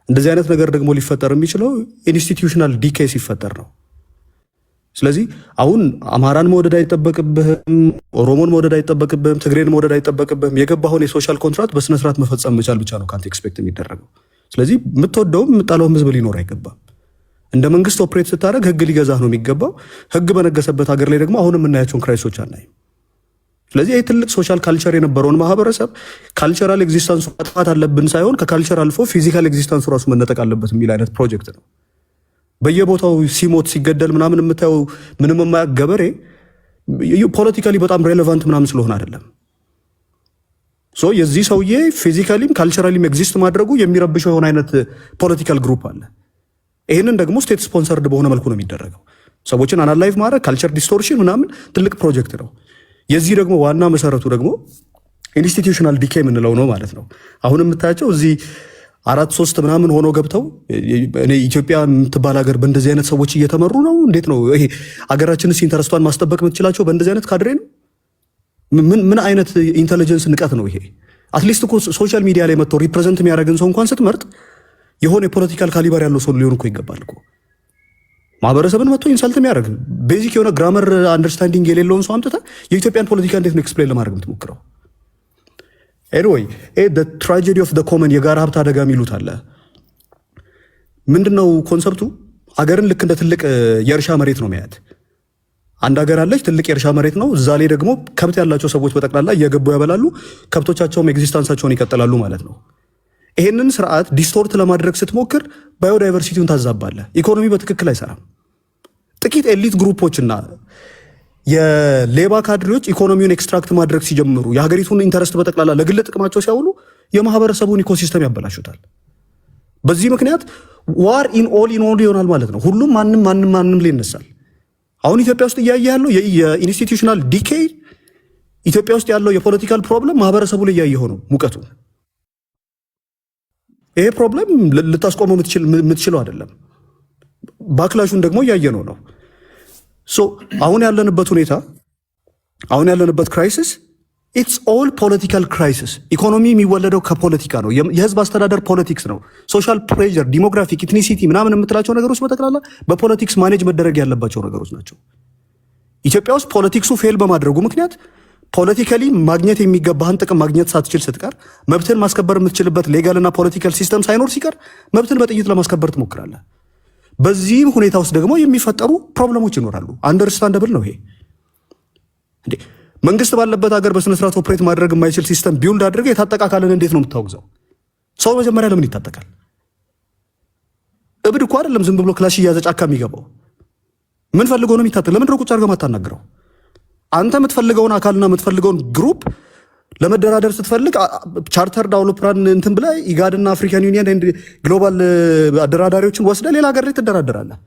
እንደዚህ አይነት ነገር ደግሞ ሊፈጠር የሚችለው ኢንስቲትዩሽናል ዲኬ ሲፈጠር ነው። ስለዚህ አሁን አማራን መውደድ አይጠበቅብህም፣ ኦሮሞን መውደድ አይጠበቅብህም፣ ትግሬን መውደድ አይጠበቅብህም። የገባውን የሶሻል ኮንትራክት በስነስርዓት መፈጸም መቻል ብቻ ነው ከአንተ ኤክስፔክት የሚደረገው። ስለዚህ የምትወደውም የምጣለውም ህዝብ ሊኖር አይገባም። እንደ መንግስት ኦፕሬት ስታደረግ ህግ ሊገዛህ ነው የሚገባው። ህግ በነገሰበት ሀገር ላይ ደግሞ አሁን የምናያቸውን ክራይሶች አናይም። ስለዚህ ይህ ትልቅ ሶሻል ካልቸር የነበረውን ማህበረሰብ ካልቸራል ኤግዚስተንሱ ማጥፋት አለብን ሳይሆን ከካልቸር አልፎ ፊዚካል ኤግዚስተንሱ ራሱ መነጠቅ አለበት የሚል አይነት ፕሮጀክት ነው። በየቦታው ሲሞት ሲገደል ምናምን የምታየው ምንም የማያውቅ ገበሬ ፖለቲካሊ በጣም ሬሌቫንት ምናምን ስለሆነ አይደለም። የዚህ ሰውዬ ፊዚካሊም ካልቸራሊም ኤግዚስት ማድረጉ የሚረብሸው የሆነ አይነት ፖለቲካል ግሩፕ አለ። ይህንን ደግሞ ስቴት ስፖንሰርድ በሆነ መልኩ ነው የሚደረገው። ሰዎችን አናላይቭ ማድረግ ካልቸር ዲስቶርሽን ምናምን ትልቅ ፕሮጀክት ነው። የዚህ ደግሞ ዋና መሰረቱ ደግሞ ኢንስቲትዩሽናል ዲኬ የምንለው ነው ማለት ነው። አሁን የምታያቸው እዚህ 4-3 ምናምን ሆኖ ገብተው እኔ ኢትዮጵያ የምትባል ሀገር በእንደዚህ አይነት ሰዎች እየተመሩ ነው። እንዴት ነው ይሄ ሀገራችንስ ኢንተረስቷን ማስጠበቅ የምትችላቸው በእንደዚህ አይነት ካድሬ ነው? ምን አይነት ኢንቴሊጀንስ ንቀት ነው ይሄ? አትሊስት እኮ ሶሻል ሚዲያ ላይ መጥቶ ሪፕሬዘንት የሚያደርግን ሰው እንኳን ስትመርጥ የሆነ የፖለቲካል ካሊበር ያለው ሰው ሊሆን እኮ ይገባል እኮ። ማህበረሰብን መጥቶ ኢንሰልት የሚያደርግ ቤዚክ የሆነ ግራመር አንደርስታንዲንግ የሌለውን ሰው አምጥተህ የኢትዮጵያን ፖለቲካ እንዴት ነው ኤክስፕሌን ለማድረግ የምትሞክረው? ኤኒዌይ ትራጀዲ ኦፍ ኮመን የጋራ ሀብት አደጋ የሚሉት አለ። ምንድነው ኮንሰፕቱ? ሀገርን ልክ እንደ ትልቅ የእርሻ መሬት ነው መያት። አንድ ሀገር አለች፣ ትልቅ የእርሻ መሬት ነው። እዛ ላይ ደግሞ ከብት ያላቸው ሰዎች በጠቅላላ እየገቡ ያበላሉ፣ ከብቶቻቸውም ኤግዚስታንሳቸውን ይቀጥላሉ ማለት ነው። ይሄንን ስርዓት ዲስቶርት ለማድረግ ስትሞክር ባዮዳይቨርሲቲውን ታዛባለህ። ኢኮኖሚ በትክክል አይሰራም። ጥቂት ኤሊት ግሩፖችና የሌባ ካድሬዎች ኢኮኖሚውን ኤክስትራክት ማድረግ ሲጀምሩ የሀገሪቱን ኢንተረስት በጠቅላላ ለግል ጥቅማቸው ሲያውሉ የማህበረሰቡን ኢኮሲስተም ያበላሹታል። በዚህ ምክንያት ዋር ኢን ኦል ይሆናል ማለት ነው። ሁሉም ማንም ላይ ይነሳል። አሁን ኢትዮጵያ ውስጥ እያየ ያለው የኢንስቲትዩሽናል ዲኬይ፣ ኢትዮጵያ ውስጥ ያለው የፖለቲካል ፕሮብለም ማህበረሰቡ ላይ እያየ ሆነው ሙቀቱ። ይሄ ፕሮብለም ልታስቆመው የምትችለው አይደለም። ባክላሹን ደግሞ እያየነው ነው። አሁን ያለንበት ሁኔታ፣ አሁን ያለንበት ክራይሲስ ኢትስ ኦል ፖለቲካል ክራይሲስ። ኢኮኖሚ የሚወለደው ከፖለቲካ ነው። የህዝብ አስተዳደር ፖለቲክስ ነው። ሶሻል ፕሬዠር፣ ዲሞግራፊክ፣ ኢትኒሲቲ ምናምን የምትላቸው ነገሮች በጠቅላላ በፖለቲክስ ማኔጅ መደረግ ያለባቸው ነገሮች ናቸው። ኢትዮጵያ ውስጥ ፖለቲክሱ ፌል በማድረጉ ምክንያት ፖለቲካሊ ማግኘት የሚገባህን ጥቅም ማግኘት ሳትችል ስትቀር፣ መብትን ማስከበር የምትችልበት ሌጋልና ፖለቲካል ሲስተም ሳይኖር ሲቀር መብትን በጥይት ለማስከበር ትሞክራለህ። በዚህም ሁኔታ ውስጥ ደግሞ የሚፈጠሩ ፕሮብለሞች ይኖራሉ። አንደርስታንደብል ነው ይሄ። እንዴ መንግስት ባለበት ሀገር በስነስርዓት ኦፕሬት ማድረግ የማይችል ሲስተም ቢውልድ አድርገህ የታጠቀ አካልን እንዴት ነው የምታወግዘው? ሰው መጀመሪያ ለምን ይታጠቃል? እብድ እኮ አይደለም ዝም ብሎ ክላሽ እያዘ ጫካ የሚገባው። ምን ፈልጎ ነው የሚታጠቅ? ለምንድን ነው ቁጭ አድርገህ ማታናግረው? አንተ የምትፈልገውን አካልና የምትፈልገውን ግሩፕ ለመደራደር ስትፈልግ ቻርተርድ አውሮፕላን እንትን ብለህ ኢጋድና አፍሪካን ዩኒየን ግሎባል አደራዳሪዎችን ወስደህ ሌላ ሀገር ላይ ትደራደራለህ።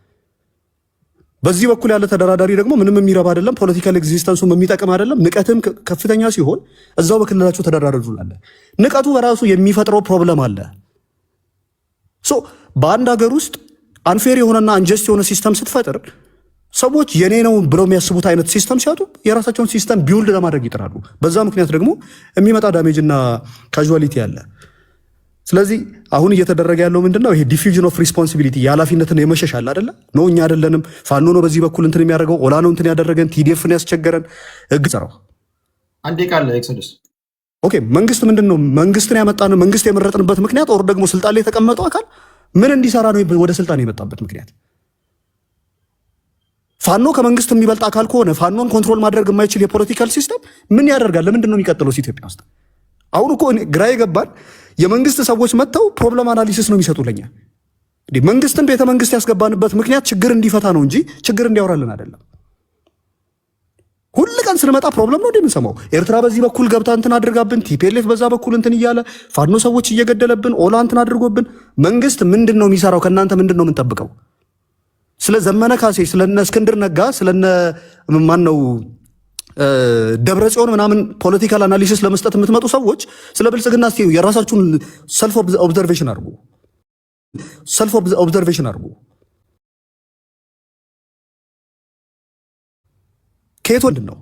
በዚህ በኩል ያለ ተደራዳሪ ደግሞ ምንም የሚረባ አይደለም፣ ፖለቲካል ኤግዚስተንሱም የሚጠቅም አይደለም። ንቀትም ከፍተኛ ሲሆን እዛው በክልላችሁ ተደራደሩላለ። ንቀቱ በራሱ የሚፈጥረው ፕሮብለም አለ። በአንድ ሀገር ውስጥ አንፌር የሆነና አንጀስት የሆነ ሲስተም ስትፈጥር ሰዎች የኔ ነው ብለው የሚያስቡት አይነት ሲስተም ሲያጡ የራሳቸውን ሲስተም ቢውልድ ለማድረግ ይጥራሉ። በዛ ምክንያት ደግሞ የሚመጣ ዳሜጅ እና ካዥዋሊቲ አለ። ስለዚህ አሁን እየተደረገ ያለው ምንድነው? ይሄ ዲፊውዥን ኦፍ ሪስፖንሲቢሊቲ የኃላፊነትን የመሸሽ አለ አይደለ? ነው እኛ አይደለንም፣ ፋኖ ነው በዚህ በኩል እንትን የሚያደርገው፣ ኦላ ነው እንትን ያደረገን፣ ቲዲኤፍ ነው ያስቸገረን። ህግ ሰራው አንዴ ቃል ኤክሶደስ ኦኬ። መንግስት ምንድነው? መንግስትን ያመጣነው መንግስት የመረጥንበት ምክንያት ኦር ደግሞ ስልጣን ላይ የተቀመጠው አካል ምን እንዲሰራ ነው ወደ ስልጣን የመጣበት ምክንያት? ፋኖ ከመንግስት የሚበልጥ አካል ከሆነ ፋኖን ኮንትሮል ማድረግ የማይችል የፖለቲካል ሲስተም ምን ያደርጋል? ለምንድን ነው የሚቀጥለው ኢትዮጵያ ውስጥ? አሁን እኮ ግራ የገባን የመንግስት ሰዎች መጥተው ፕሮብለም አናሊሲስ ነው የሚሰጡልኛ። መንግስትን ቤተ መንግስት ያስገባንበት ምክንያት ችግር እንዲፈታ ነው እንጂ ችግር እንዲያወራልን አይደለም። ሁል ቀን ስንመጣ ፕሮብለም ነው እንደምንሰማው። ኤርትራ በዚህ በኩል ገብታ እንትን አድርጋብን፣ ቲፒኤልኤፍ በዛ በኩል እንትን እያለ ፋኖ ሰዎች እየገደለብን፣ ኦላ እንትን አድርጎብን። መንግስት ምንድን ነው የሚሰራው? ከእናንተ ምንድን ነው የምንጠብቀው? ስለ ዘመነ ካሴ፣ ስለነ እስክንድር ነጋ፣ ስለነ ማን ነው ደብረ ጽዮን ምናምን ፖለቲካል አናሊሲስ ለመስጠት የምትመጡ ሰዎች ስለ ብልጽግና እስቲ የራሳችሁን ሰልፍ ኦብዘርቬሽን አድርጉ። ሰልፍ ኦብዘርቬሽን አድርጉ። ከየት ወንድን ነው?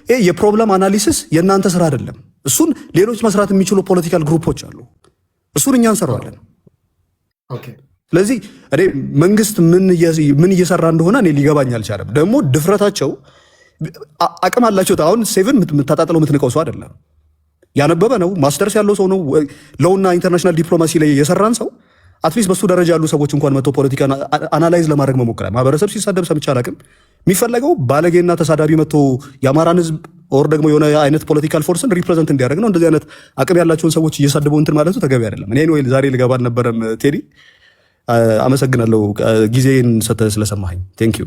ይሄ የፕሮብለም አናሊሲስ የእናንተ ስራ አይደለም። እሱን ሌሎች መስራት የሚችሉ ፖለቲካል ግሩፖች አሉ። እሱን እኛ እንሰራዋለን። ስለዚህ እኔ መንግስት ምን እየሰራ እንደሆነ እኔ ሊገባኝ አልቻለም። ደግሞ ድፍረታቸው አቅም አላቸው። አሁን ሴቭን የምታጣጥለው የምትንቀው ሰው አይደለም። ያነበበ ነው፣ ማስተርስ ያለው ሰው ነው። ለውና ኢንተርናሽናል ዲፕሎማሲ ላይ የሰራን ሰው አትሊስት በሱ ደረጃ ያሉ ሰዎች እንኳን መጥቶ ፖለቲካ አናላይዝ ለማድረግ መሞከራል። ማህበረሰብ ሲሳደብ ሰምቼ አላውቅም። የሚፈለገው ባለጌና ተሳዳቢ መጥቶ የአማራን ህዝብ ኦር ደግሞ የሆነ አይነት ፖለቲካል ፎርስን ሪፕሬዘንት እንዲያደርግ ነው። እንደዚህ አይነት አቅም ያላቸውን ሰዎች እየሳደቡ እንትን ማለቱ ተገቢ አይደለም። እኔ ወይ ዛሬ ልገባ አልነበረም። ቴዲ አመሰግናለሁ ጊዜን ሰተህ ስለሰማኸኝ። ቴንክ ዩ።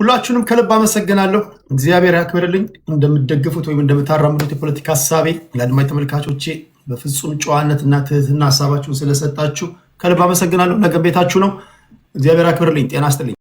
ሁላችሁንም ከልብ አመሰግናለሁ። እግዚአብሔር ያክብርልኝ። እንደምትደግፉት ወይም እንደምታራምዱት የፖለቲካ ሀሳቤ ለአድማጭ ተመልካቾቼ በፍጹም ጨዋነትና ትህትና ሀሳባችሁን ስለሰጣችሁ ከልብ አመሰግናለሁ። ነገ ቤታችሁ ነው። እግዚአብሔር ያክብርልኝ። ጤና ይስጥልኝ።